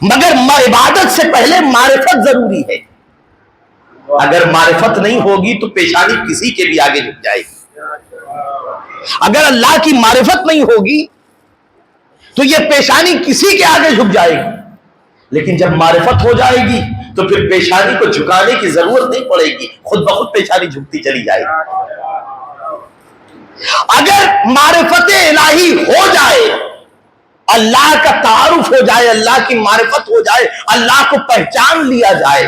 Speaker 1: مگر عبادت سے پہلے معرفت ضروری ہے۔ اگر معرفت نہیں ہوگی تو پیشانی کسی کے بھی آگے جھک جائے گی۔ اگر اللہ کی معرفت نہیں ہوگی تو یہ پیشانی کسی کے آگے جھک جائے گی، لیکن جب معرفت ہو جائے گی تو پھر پیشانی کو جھکانے کی ضرورت نہیں پڑے گی، خود بخود پیشانی جھکتی چلی جائے گی۔ اگر معرفت الہی ہو جائے، اللہ کا تعارف ہو جائے، اللہ کی معرفت ہو جائے، اللہ کو پہچان لیا جائے،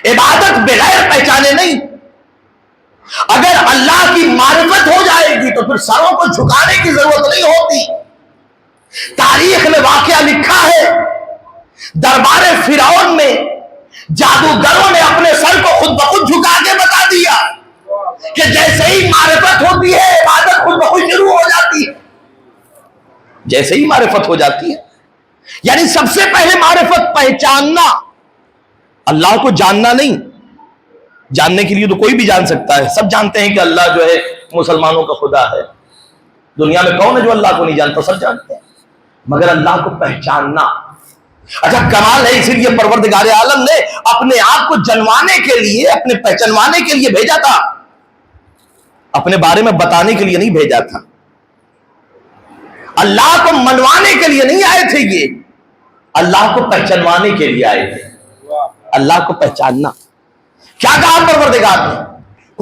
Speaker 1: عبادت بغیر پہچانے نہیں۔ اگر اللہ کی معرفت ہو جائے گی تو پھر سروں کو جھکانے کی ضرورت نہیں ہوتی۔ تاریخ میں واقعہ لکھا ہے، دربار فرعون میں جادوگروں نے اپنے سر کو خود بخود جھکا کے بتا دیا کہ جیسے ہی معرفت ہوتی ہے عبادت خود بخود شروع ہو جاتی ہے۔ جیسے ہی معرفت ہو جاتی ہے، یعنی سب سے پہلے معرفت پہچاننا، اللہ کو جاننا نہیں۔ جاننے کے لیے تو کوئی بھی جان سکتا ہے، سب جانتے ہیں کہ اللہ جو ہے مسلمانوں کا خدا ہے، دنیا میں کون ہے جو اللہ کو نہیں جانتا؟ سب جانتے ہیں، مگر اللہ کو پہچاننا۔ اچھا کمال ہے، اسی لیے پروردگار عالم نے اپنے آپ کو جنوانے کے لیے، اپنے پہچانوانے کے لیے بھیجا تھا، اپنے بارے میں بتانے کے لیے نہیں بھیجا تھا۔ اللہ کو منوانے کے لیے نہیں آئے تھے، یہ اللہ کو پہچانوانے کے لیے آئے تھے۔ اللہ کو پہچاننا کیا کہا پروردگار نے؟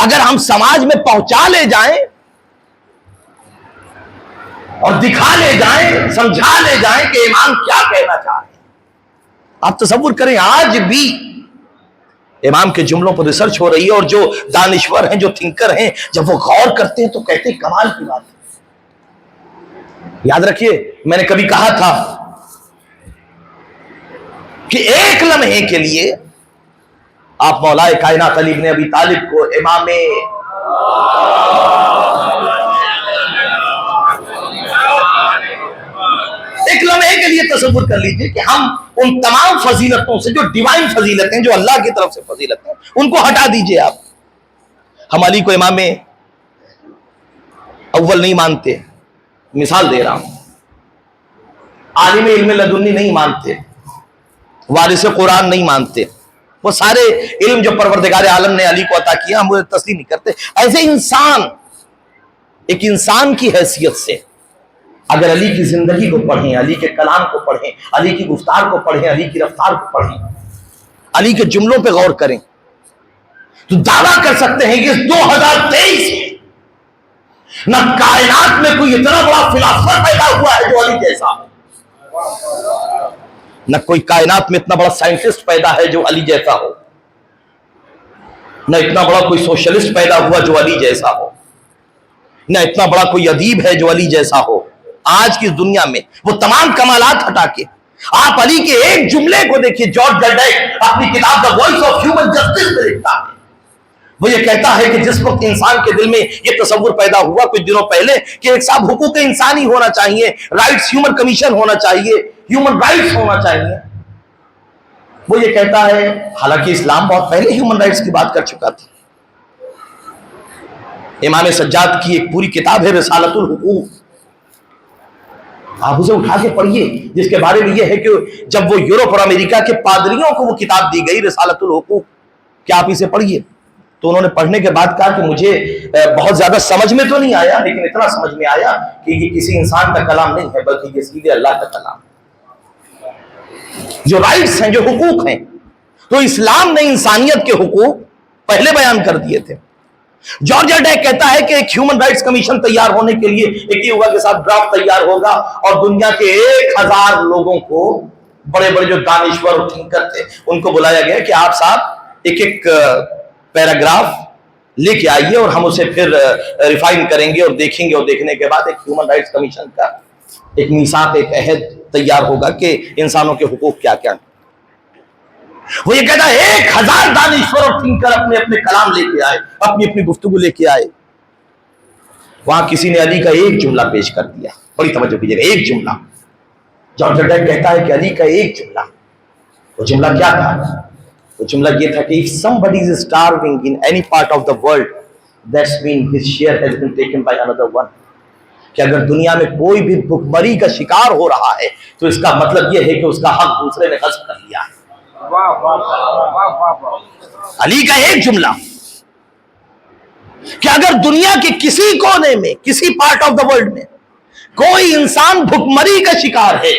Speaker 1: اگر ہم سماج میں پہنچا لے جائیں اور دکھا لے جائیں، سمجھا لے جائیں کہ امام کیا کہنا چاہ رہے ہیں. آپ تصور کریں آج بھی امام کے جملوں پر ریسرچ ہو رہی ہے، اور جو دانشور ہیں، جو تھنکر ہیں، جب وہ غور کرتے ہیں تو کہتے ہیں کمال کی بات ہے. یاد رکھیے میں نے کبھی کہا تھا کہ ایک لمحے کے لیے آپ مولائے کائنات علی بن ابی طالب کو امام ایک لمحے کے لیے تصور کر لیجئے کہ ہم ان تمام فضیلتوں سے، جو ڈیوائن فضیلتیں، جو اللہ کی طرف سے فضیلتیں، ان کو ہٹا دیجئے. آپ ہم علی کو امام اول نہیں مانتے، مثال دے رہا ہوں. عالم علم لدنی نہیں مانتے، وارث قرآن نہیں مانتے. وہ سارے علم جو پروردگار عالم نے علی کو عطا کیا ہم وہ تسلیم نہیں کرتے. ایسے انسان، ایک انسان کی حیثیت سے اگر علی کی زندگی کو پڑھیں، علی کے کلام کو پڑھیں، علی کی گفتار کو پڑھیں، علی کی رفتار کو پڑھیں، علی کے جملوں پہ غور کریں، تو دعویٰ کر سکتے ہیں کہ 2023 میں نہ کائنات میں کوئی اتنا بڑا فلاسفر پیدا ہوا ہے جو علی جیسا، نہ کوئی کائنات میں اتنا بڑا سائنٹسٹ پیدا ہے جو علی جیسا ہو، نہ اتنا بڑا کوئی سوشلسٹ پیدا ہوا جو علی جیسا ہو، نہ اتنا بڑا کوئی ادیب ہے جو علی جیسا ہو. آج کی دنیا میں وہ تمام کمالات ہٹا کے آپ علی کے ایک جملے کو دیکھیے. جارج ڈیلڈیک اپنی کتاب the voice of human justice میں لکھتا ہے، وہ یہ کہتا ہے کہ جس وقت انسان کے دل میں یہ تصور پیدا ہوا کچھ دنوں پہلے کہ ایک صاحب حقوق انسانی ہونا چاہیے، رائٹس ہیومن کمیشن ہونا چاہیے، ہیومن رائٹس ہونا چاہیے، وہ یہ کہتا ہے، حالانکہ اسلام بہت پہلے ہیومن رائٹس کی بات کر چکا تھا. امام سجاد کی ایک پوری کتاب ہے رسالت الحقوق، آپ اسے اٹھا کے پڑھیے، جس کے بارے میں یہ ہے کہ جب وہ یورپ اور امریکہ کے پادریوں کو وہ کتاب دی گئی رسالت الحقوق کہ آپ اسے پڑھیے، تو انہوں نے پڑھنے کے بعد کہا کہ مجھے بہت زیادہ سمجھ میں تو نہیں آیا، لیکن اتنا سمجھ میں آیا کہ یہ کسی انسان کا کلام نہیں ہے بلکہ یہ سیدھے اللہ کا کلام. جو رائٹس ہیں، جو حقوق ہیں، تو اسلام نے انسانیت کے حقوق پہلے بیان کر دیے تھے. جارج ڈیک کہتا ہے کہ ایک ہیومن رائٹس کمیشن تیار ہونے کے لیے ایک یہ ہوا کہ صاحب ڈرافٹ تیار ہوگا اور دنیا کے 1000 لوگوں کو، بڑے بڑے جو دانشور اور تھنکر تھے، ان کو بلایا گیا کہ آپ صاحب ایک ایک پیراگراف لے کے آئیے اور ہم اسے پھر ریفائن کریں گے اور دیکھیں گے، اور دیکھنے کے بعد ایک ہیومن رائٹس کمیشن کا ایک میثاق، ایک عہد تیار ہوگا کہ انسانوں کے حقوق کیا کیا. وہ یہ کہتا ہے 1000 دانشور اور تھنکر اپنے اپنے کلام لے کے آئے، اپنی اپنی گفتگو لے کے آئے. وہاں کسی نے علی کا ایک جملہ پیش کر دیا، بڑی توجہ کیجیے گا، ایک جملہ. جارج ڈیک کہتا ہے کہ علی کا ایک جملہ، وہ جملہ کیا تھا؟ وہ جملہ یہ تھا کہ if somebody is starving in any part of the world, that's mean his share has been taken by another one. کہ اگر دنیا میں کوئی بھی بھوک مری کا شکار ہو رہا ہے تو اس کا مطلب یہ ہے کہ اس کا حق دوسرے نے غصب کر لیا ہے. علی کا ایک جملہ کہ اگر دنیا کے کسی کونے میں، کسی پارٹ آف دا ورلڈ میں کوئی انسان بھوک مری کا شکار ہے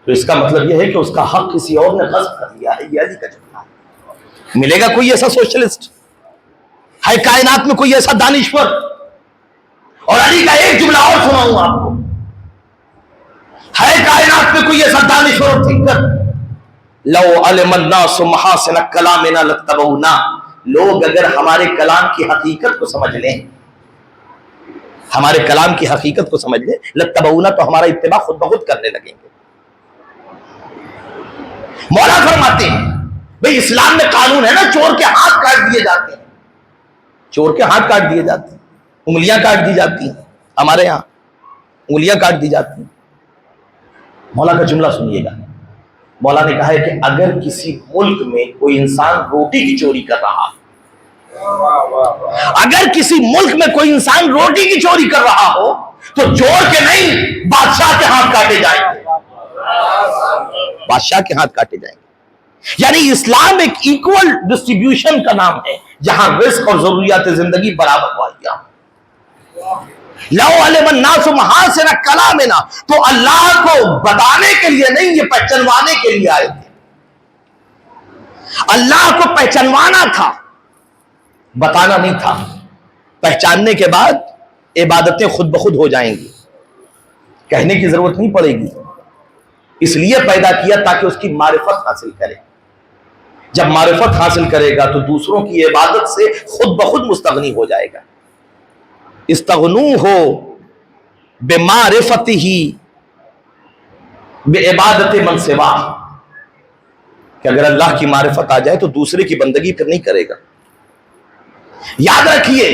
Speaker 1: تو اس کا مطلب یہ ہے کہ اس کا حق کسی اور نے غصب کر لیا ہے. یہ علی کا جملہ ہے. ملے گا کوئی ایسا سوشلسٹ ہے کائنات میں، کوئی ایسا دانشور؟ اور علی کا ایک جملہ اور سناؤں آپ کو، ہے کائنات میں کوئی ایسا دانشور اور تھنکر؟ لو علم الناس محاسن کلامنا لاتبعونا. لوگ اگر ہمارے کلام کی حقیقت کو سمجھ لیں، ہمارے کلام کی حقیقت کو سمجھ لیں، لاتبعونا، تو ہمارا اتباع خود بخود کرنے لگیں گے. مولا فرماتے ہیں بھئی اسلام میں قانون ہے نا، چور کے ہاتھ کاٹ دیے جاتے ہیں، چور کے ہاتھ کاٹ دیے جاتے ہیں، انگلیاں کاٹ دی جاتی ہیں، ہمارے ہاں انگلیاں کاٹ دی جاتی ہیں. مولا کا جملہ سنیے گا. مولا نے کہا ہے کہ اگر کسی ملک میں کوئی انسان روٹی کی چوری کر رہا، اگر کسی ملک میں کوئی انسان روٹی کی چوری کر رہا ہو تو چور کے نہیں، بادشاہ کے ہاتھ کاٹے جائیں گے، بادشاہ کے ہاتھ کاٹے جائیں گے. یعنی اسلام ایک ایکول ڈسٹریبیوشن کا نام ہے جہاں رزق اور ضروریات زندگی برابر مہیا. لو علم الناس محاسن کلامنا، تو اللہ کو بتانے کے لیے نہیں، یہ پہچنوانے کے لیے آئے تھے. اللہ کو پہچنوانا تھا بتانا نہیں تھا. پہچاننے کے بعد عبادتیں خود بخود ہو جائیں گی, کہنے کی ضرورت نہیں پڑے گی. اس لیے پیدا کیا تاکہ اس کی معرفت حاصل کرے. جب معرفت حاصل کرے گا تو دوسروں کی عبادت سے خود بخود مستغنی ہو جائے گا. استغنو ہو بمعرفت ہی بعبادت من سوا, کہ اگر اللہ کی معرفت آ جائے تو دوسرے کی بندگی پھر نہیں کرے گا. یاد رکھیے,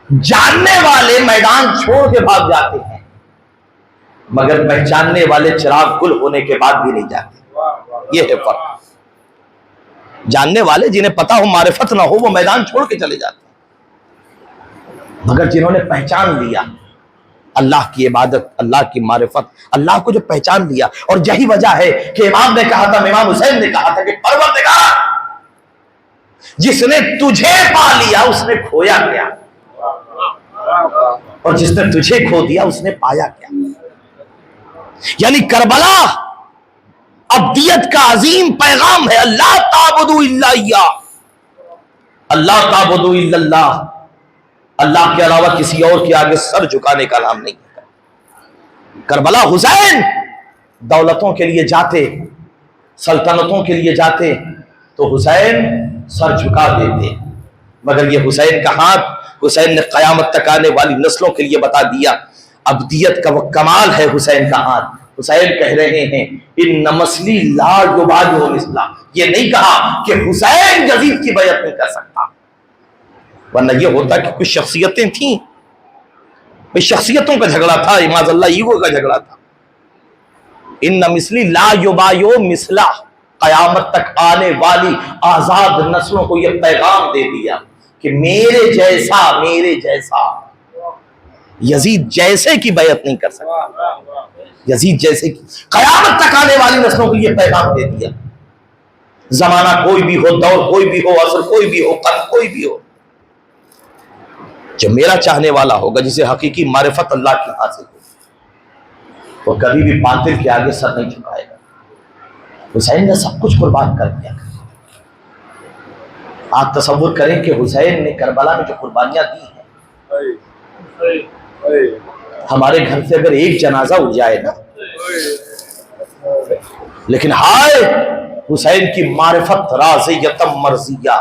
Speaker 1: جاننے والے میدان چھوڑ کے بھاگ جاتے ہیں, مگر پہچاننے والے چراغ گل ہونے کے بعد بھی نہیں جاتے. یہ ہے فرق. جاننے والے جنہیں پتا ہو معرفت نہ ہو وہ میدان چھوڑ کے چلے جاتے ہیں, مگر جنہوں نے پہچان لیا اللہ کی عبادت, اللہ کی معرفت, اللہ کو جو پہچان لیا. اور یہی وجہ ہے کہ امام نے کہا تھا, امام حسین نے کہا تھا کہ پروردگار جس نے تجھے پا لیا اس نے کھویا کیا, اور جس نے تجھے کھو دیا اس نے پایا کیا. یعنی کربلا ابدیت کا عظیم پیغام ہے. اللہ تعبدوا الا ایاہ, اللہ تعبدوا الا اللہ, اللہ کے علاوہ کسی اور کے آگے سر جھکانے کا نام نہیں ہے. کربلا حسین دولتوں کے لیے جاتے, سلطنتوں کے لیے جاتے تو حسین سر جھکا دیتے, مگر یہ حسین کا ہاتھ, حسین نے قیامت تک آنے والی نسلوں کے لیے بتا دیا. ابدیت کا وہ کمال ہے حسین کا ہاتھ. حسین کہہ رہے ہیں ان نمسلی لا یباجو مثلا, یہ نہیں کہا کہ حسین یزید کی بیعت نہیں کر سکتا, ورنہ یہ ہوتا کہ کچھ شخصیتیں تھیں, شخصیتوں کا جھگڑا تھا, معاذ اللہ ایگو کا جھگڑا تھا. ان مثلی لا یبایو مثلا, قیامت تک آنے والی آزاد نسلوں کو یہ پیغام دے دیا کہ میرے جیسا یزید جیسے کی بیعت نہیں کر سکتا. یزید جیسے کی, قیامت تک آنے والی نسلوں کو یہ پیغام دے دیا. زمانہ کوئی بھی ہو, دور کوئی بھی ہو, عصر کوئی بھی ہو, قرن کوئی بھی ہو, جو میرا چاہنے والا ہوگا, جسے حقیقی معرفت اللہ کی حاصل ہوگی, وہ کبھی بھی باطل کے آگے سر نہیں جھکائے گا. حسین نے سب کچھ قربان کر دیا. آپ تصور کریں کہ حسین نے کربلا میں جو قربانیاں دی ہیں, ہمارے گھر سے اگر ایک جنازہ اٹھ جائے نا, لیکن ہائے حسین کی معرفت راضیتم مرضیہ.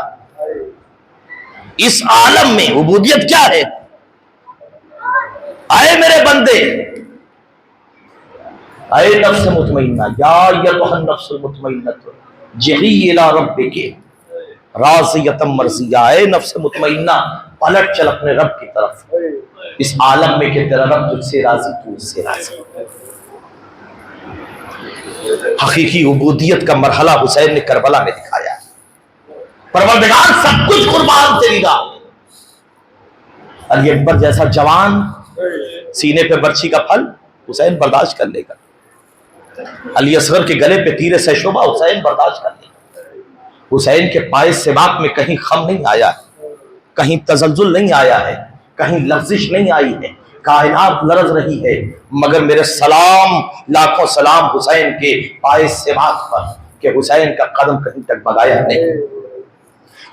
Speaker 1: اس عالم میں عبودیت کیا ہے؟ آئے میرے بندے, اے نفس مطمئنہ, یا ایھا النفس المطمئنہ ارجعی الی ربک راضیۃ مرضیہ. اے نفس مطمئنہ پلٹ چل اپنے رب کی طرف, اس عالم میں کہ تیرا رب تجھ سے راضی, تو اس سے راضی. حقیقی عبودیت کا مرحلہ حسین نے کربلا میں دکھایا. پروردگار سب کچھ قربان تیری راہ. علی اکبر جیسا جوان, سینے پہ برچھی کا پھل, حسین برداشت کر لے گا. علی اصغر کے گلے پہ تیر سے شعبہ, حسین برداشت کر لے گا. حسین کے پائے سباق میں کہیں خم نہیں آیا ہے, کہیں تزلزل نہیں آیا ہے, کہیں لغزش نہیں آئی ہے, کائنات لرز رہی ہے, مگر میرے سلام, لاکھوں سلام حسین کے پائے سباق پر کہ حسین کا قدم کہیں تک بگایا نہیں.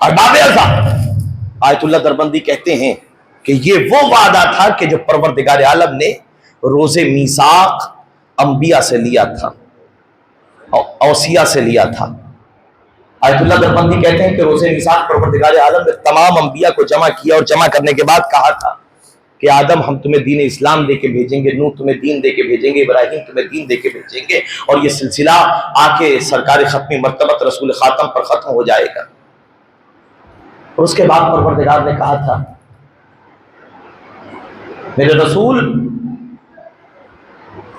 Speaker 1: اور باب اعظم آیت اللہ دربندی کہتے ہیں کہ یہ وہ وعدہ تھا کہ جو پروردگار عالم نے روز میثاق انبیاء سے لیا تھا, اوصیاء سے لیا تھا. آیت اللہ دربندی کہتے ہیں کہ روز میثاق پروردگار عالم نے تمام انبیاء کو جمع کیا, اور جمع کرنے کے بعد کہا تھا کہ آدم ہم تمہیں دین اسلام دے کے بھیجیں گے, نوح تمہیں دین دے کے بھیجیں گے, ابراہیم تمہیں دین دے کے بھیجیں گے, اور یہ سلسلہ آ کے سرکار ختمی مرتبت رسول خاتم پر ختم ہو جائے گا. اور اس کے بعد پروردگار نے کہا تھا میرے رسول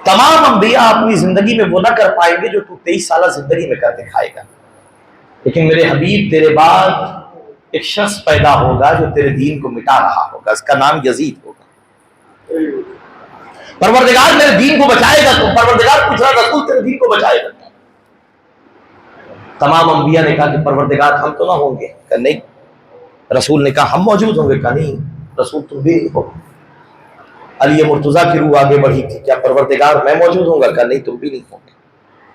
Speaker 1: تمام انبیاء اپنی زندگی میں وہ نہ کر پائیں گے جو تو 23 سالہ زندگی میں کر دکھائے گا, لیکن میرے حبیب تیرے بعد ایک شخص پیدا ہوگا جو تیرے دین کو مٹا رہا ہوگا, اس کا نام یزید ہوگا. پروردگار میرے دین کو بچائے گا. تو پروردگار پوچھ رہا رسول تیرے دین کو بچائے گا؟ تمام انبیاء نے کہا کہ پروردگار ہم تو نہ ہوں گے, کہ نہیں. رسول نے کہا ہم موجود ہوں گے, کہ نہیں رسول تم بھی ہو. علی مرتضیٰ کی روح آگے بڑھی تھی, کیا پروردگار میں موجود ہوں گا؟ کہ نہیں تم بھی نہیں ہوں گے.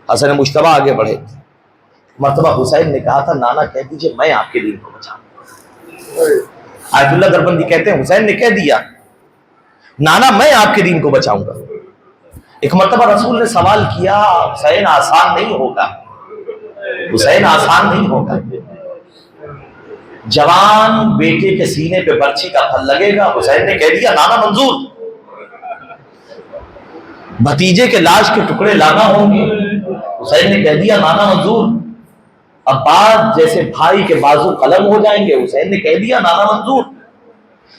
Speaker 1: حسن مجتبیٰ آگے بڑھے تھے. مرتبہ حسین نے کہا تھا نانا کہہ دیجئے میں آپ کے دین کو بچاؤں. آیت اللہ دربندی کہتے ہیں حسین نے کہہ دیا نانا میں آپ کے دین کو بچاؤں گا. ایک مرتبہ رسول نے سوال کیا حسین آسان نہیں ہوگا, حسین آسان نہیں ہوگا. جوان بیٹے کے سینے پہ برچھی کا پھل لگے گا. حسین نے کہہ دیا نانا منظور. بھتیجے کے لاش کے ٹکڑے لانا ہوں گے. حسین نے کہہ دیا نانا منظور. عباس جیسے بھائی کے بازو قلم ہو جائیں گے. حسین نے کہہ دیا نانا منظور.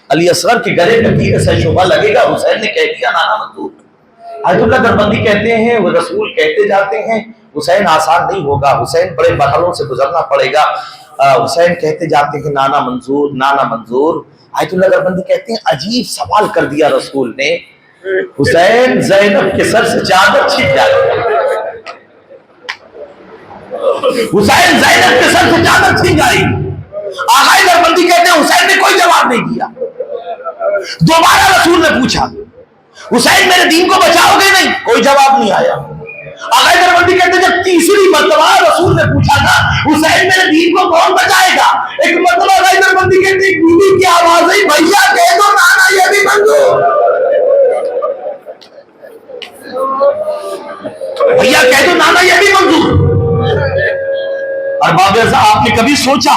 Speaker 1: علی اصغر کے گلے میں تیر سے شعبہ لگے گا. حسین نے کہہ دیا نانا منظور. آیت اللہ دربندی کہتے ہیں وہ رسول کہتے جاتے ہیں حسین آسان نہیں ہوگا, حسین بڑے مرحلوں سے گزرنا پڑے گا. حسین کہتے جاتے ہیں نانا منظور نانا منظور. آیت اللہ دربندی کہتے ہیں عجیب سوال کر دیا رسول نے. حسین زینب کے سر سے چادر چھن جائے. حسین زینب کے سر سے چادر چھن جائے. آقا دربندی کہتے ہیں حسین نے کوئی جواب نہیں دیا. دوبارہ رسول نے پوچھا حسین میرے دین کو بچاؤ گے نہیں؟ کوئی جواب نہیں آیا. آقا دربندی کہتے ہیں جب تیسری مرتبہ رسول نے پوچھا تھا حسین میرے دین کو کون بچائے گا؟ ایک مرتبہ آقا دربندی کہتے ہیں بیوی کی آواز آئی بھیا کہہ دو نانا یہ بھی منظور. بھیا کہہ دو نانا یہ بھی منظور. اور باب رضا آپ نے کبھی سوچا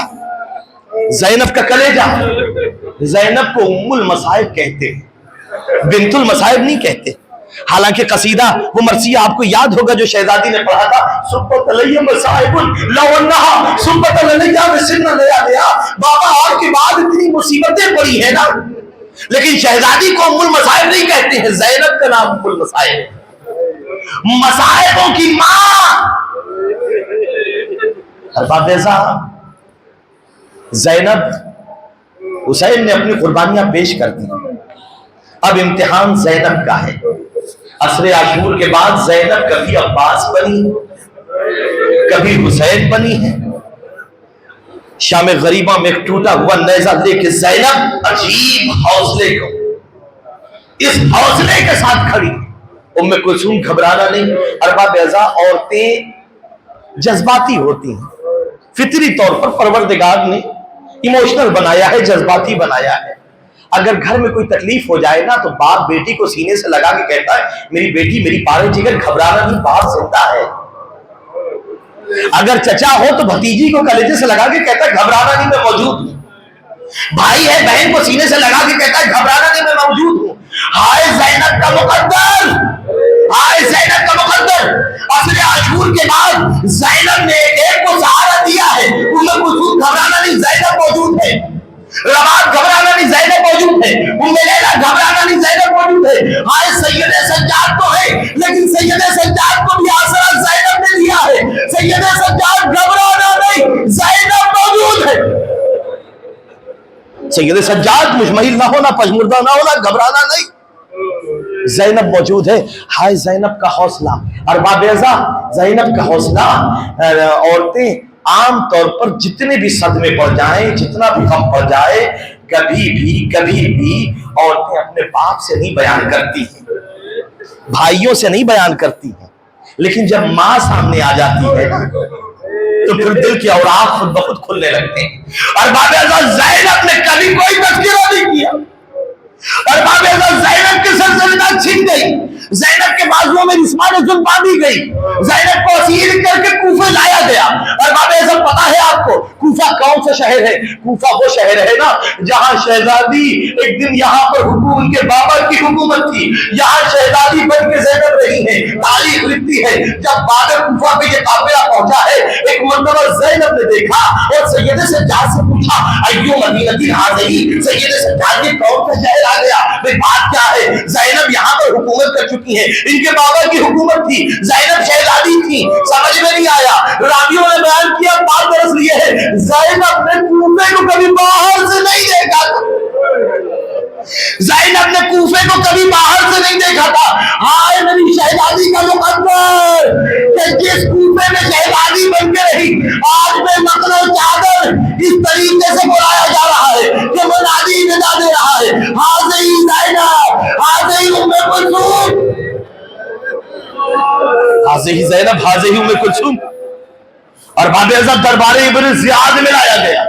Speaker 1: زینب کا کلیجہ, زینب کو ام المصائب کہتے ہیں, بنت المصائب نہیں کہتے. حالانکہ قصیدہ وہ مرثیہ آپ کو یاد ہوگا جو شہزادی نے پڑھا تھا سبت علیہ مصائب لو انہا سبت علیہ بسن لیالیا. بابا آپ کے بعد اتنی مصیبتیں پڑی ہیں نا, لیکن شہزادی کو ام المصائب نہیں کہتے ہیں. زینب کا نام ام المصائب, مصائبوں کی ماں. ارباب صاحب زینب حسین نے اپنی قربانیاں پیش کر دی. اب امتحان زینب کا ہے. عصر عاشور کے بعد زینب کبھی عباس بنی کبھی حسین بنی ہے. شام غریبہ میں ایک ٹوٹا ہوا نیزہ لے کے زینب عجیب حوصلے کو اس حوصلے کے ساتھ کھڑی. ام کلثوم گھبرانا نہیں. ارباب اعزاء عورتیں جذباتی ہوتی ہیں فطری طور پر, پروردگار نے ایموشنل بنایا ہے, جذباتی بنایا ہے. اگر گھر میں کوئی تکلیف ہو جائے نا تو باپ بیٹی کو سینے سے لگا کے کہتا ہے میری بیٹی میری پارے جگر گھبرانا نہیں باپ زندہ ہے. اگر چچا ہو تو بھتیجی کو کلیجے سے لگا کے کہتا ہے گھبرانا نہیں میں موجود ہوں. بھائی ہے بہن کو سینے سے لگا کے کہتا ہے گھبرانا نہیں میں موجود ہوں. ہائے زینب کا مقدر, ہائے زینب کا مقدر. عصر عاشور کے بعد زینب نے ایک کو سہارا دیا ہے. ام کلثوم گھبرانا نہیں زینب موجود ہے. رباب گھبرانا نہیں زینب موجود ہے. ام لیلا گھبرانا نہیں زینب موجود ہے. ہائے سید سجاد تو ہے لیکن سید سجاد کو بھی آسرا زینب نے دیا ہے. سید سجاد گھبرانا نہیں زینب موجود ہے. سید سجاد مجمحل نہ ہونا پژمردہ نہ ہونا گھبرانا نہیں زینب موجود ہے. ہائے زینب کا حوصلہ. ارباب اعزاء زینب کا حوصلہ. عورتیں عام طور پر جتنے بھی صدمے پڑ جائیں جتنا بھی غم پڑ جائے کبھی بھی عورتیں اپنے باپ سے نہیں بیان کرتی ہیں, بھائیوں سے نہیں بیان کرتی ہیں. لیکن جب ماں سامنے آ جاتی ہے تو پھر دل کے اوراق خود بخود کھلنے لگتے ہیں. اور باب اعزاء زینب نے کبھی کوئی تذکرہ نہیں کیا. اور باب اعزاء زینب کے سر سے نہ چھن گئی. زینب کے بازوؤں میں رسمان ظلم باندھی گئی. زینب کو اسیر کر کے کوفہ لایا گیا. اور باب اعزاء پتا ہے آپ کو کوفہ کون سا شہر ہے؟ کوفہ وہ شہر ہے نا جہاں شہزادی ایک دن یہاں پر ان کے بابا کی حکومت تھی. یہاں شہزادی بن کے زینب رہی ہے. تاریخ لکھتی ہے جب بادر کوفہ پہ یہ قافلہ پہنچا ہے ایک مرتبہ زینب نے دیکھا اور سید سجاد سے پوچھا ایو مدینہ ہذہ, سید سجاد یہ کون سا شہر آ گیا؟ بات کیا ہے؟ زینب یہاں پر حکومت کر چکی ہے. ان کے بابا کی حکومت تھی. زینب شہزادی تھی. سمجھ میں نہیں آیا. راویوں نے بیان کیا بات درس لیے ہے زینب نے کوفے کو کبھی باہر سے نہیں دیکھا تھا. زینب نے کوفے کو کبھی باہر سے نہیں دیکھا تھا. ہائے میری شہزادی کا مقدر کہ جس کوفے میں شہزادی بن کے رہی آج میں نقل و چادر اس طریقے سے بلایا جا رہا ہے کہ منادی ندا دے رہا ہے حاضر زینب حاضر ام کلثوم حاضر زینب حاضر ام کلثوم. اور باب اعزاء دربار ابن زیاد میں لایا گیا.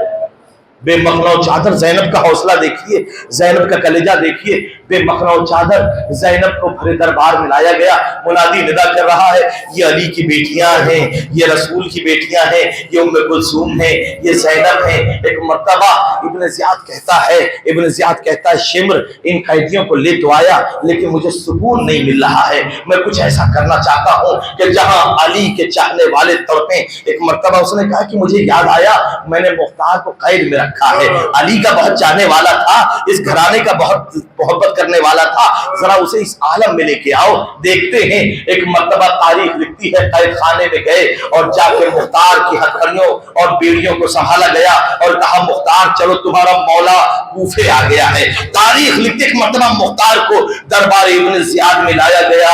Speaker 1: بے مخنہ و چادر، زینب کا حوصلہ دیکھیے، زینب کا کلیجہ دیکھیے، بے مخنہ و چادر زینب کو بھرے دربار میں لایا گیا۔ منادی ندا کر رہا ہے، یہ علی کی بیٹیاں ہیں، یہ رسول کی بیٹیاں ہیں، یہ ام کلثوم ہیں، یہ زینب ہیں۔ ایک مرتبہ ابن زیاد کہتا ہے شمر ان قیدیوں کو لے تو آیا لیکن مجھے سکون نہیں مل رہا ہے، میں کچھ ایسا کرنا چاہتا ہوں کہ جہاں علی کے چاہنے والے تڑپیں۔ ایک مرتبہ اس نے کہا کہ مجھے یاد آیا میں نے مختار کو قید میں رکھا ہے، علی کا بہت چاہنے والا تھا، اس گھرانے کا بہت محبت کرنے والا تھا، ذرا اسے اس عالم میں لے کے آؤ دیکھتے ہیں۔ ایک مرتبہ تاریخ لکھتی ہے قید خانے میں گئے اور جا کے مختار کی ہتھکڑیوں اور بیڑیوں کو سنبھالا گیا اور کہا مختار چلو تمہارا مولا کوفے آ گیا ہے۔ تاریخ لکھتی ہے کہ مرتبہ مختار کو دربار ابن زیاد میں لایا گیا،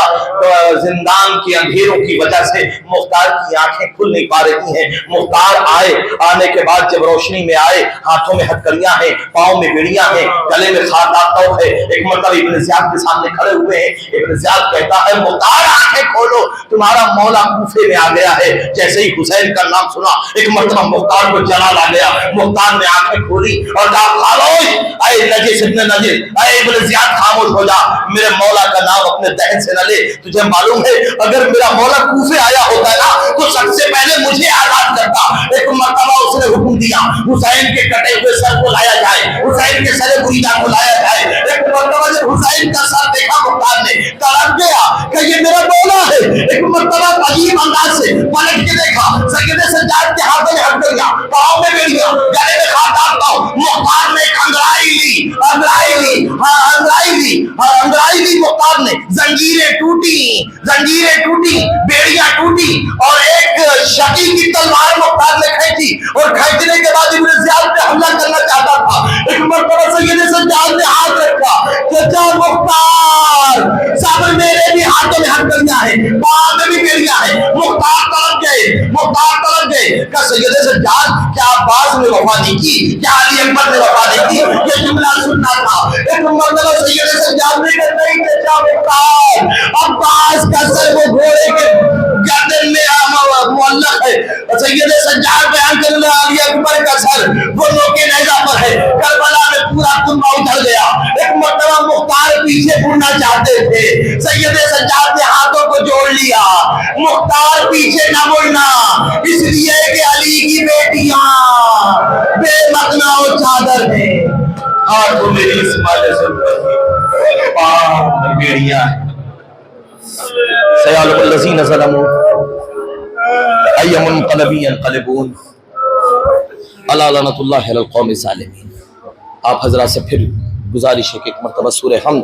Speaker 1: زندان کے اندھیروں کی وجہ سے مختار کی آنکھیں کھل نہیں پا رہی ہیں۔ مختار آئے، آنے کے بعد جب روشنی میں آئے، ہاتھوں میں ہتھکڑیاں ہیں، پاؤں میں بیڑیاں ہیں، گلے میں خاتم ہے۔ ایک مرتبہ ابن زیاد کے سامنے کھڑے ہوئے ہیں، ابن زیاد کہتا ہے مختار آنکھیں کھولو تمہارا مولا کوفے میں آ گیا ہے۔ جیسے ہی حسین کا نام سنا ایک مرتبہ مختار کو جلال آ گیا، مختار نے آنکھیں کھولی اور کہا خاموش، اے نجس ابن نجس، اے ابن زیاد خاموش ہو جا، میرے مولا کا نام اپنے دہن سے نہ لے۔ تجھے معلوم ہے اگر میرا مولا کوفے آیا ہوتا نا تو سب سے پہلے مجھے آزاد کرتا۔ ایک مرتبہ اس نے حکم دیا حسین کے کٹے ہوئے سر کو لایا جائے، حسین کے سر بریدہ کو لایا جائے۔ ایک مرتبہ جب حسین کا سر دیکھا مختار نے تڑپ گیا کہ یہ میرا مولا ہے۔ ایک مرتبہ عجیب انداز سے پلٹ کے دیکھا، سید سجاد کے ہاتھوں میں ہتھکڑیاں، پاؤں میں بیڑیاں، گلے میں خاتم پاؤں۔ مختار نے ایک انگڑائی لی مختار نے، زنجیریں ٹوٹی، بیڑیاں ٹوٹی اور ایک شقی کی تلوار مختار نے کھینچی اور کھینچنے کے بعد ابن زیاد پہ حملہ کرنا چاہتا تھا۔ ایک مرتبہ سید سجاد نے ہاتھ رکھا، چچا مختار صبر، میرے بھی ہاتھوں میں ہتھکڑیاں ہیں، پاؤں میں بھی بیڑیاں ہیں۔ مختار طلب گئے کہ سید سجاد کیا عباس نے وفا نہیں کی، کیا علی اکبر نے وفا نہیں کی؟ یہ جملہ سننا تھا۔ ایک مرتبہ سید سجاد نے کہا نہیں چچا مختار، عباس کا سر وہ گھوڑے کے گردن میں معلق ہے۔ سید سجاد بیان کرنے علی اکبر کا سر وہ نوکے نیزہ پر ہے، کربلا میں پورا کنبہ اجڑ گیا۔ ایک مرتبہ مختار پیچھے مڑنا چاہتے تھے، سید سجاد نے ہاتھوں کو جوڑ لیا، مختار پیچھے نہ مڑنا، اس لیے کہ علی کی بیٹیاں بے مخنہ و چادر ہیں، ہاتھوں میں اسماعیل سے پاؤں میں بیڑیاں ہیں۔ سیعلم الذین ظلموا ای منقلب ینقلبون الا لعنۃ اللہ علی القوم الظالمین۔ آپ حضرات سے پھر گزارش ہے کہ ایک مرتبہ سورہ حمد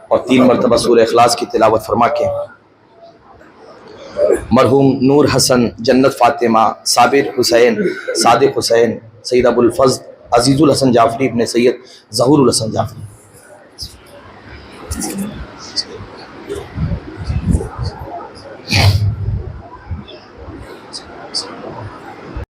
Speaker 1: اور 3 مرتبہ سورہ اخلاص کی تلاوت فرما کے مرحوم نور حسن، جنت فاطمہ، صابر حسین، صادق حسین، سید ابو الفضل عزیز الحسن جعفری ابن سید ظہور الحسن جعفری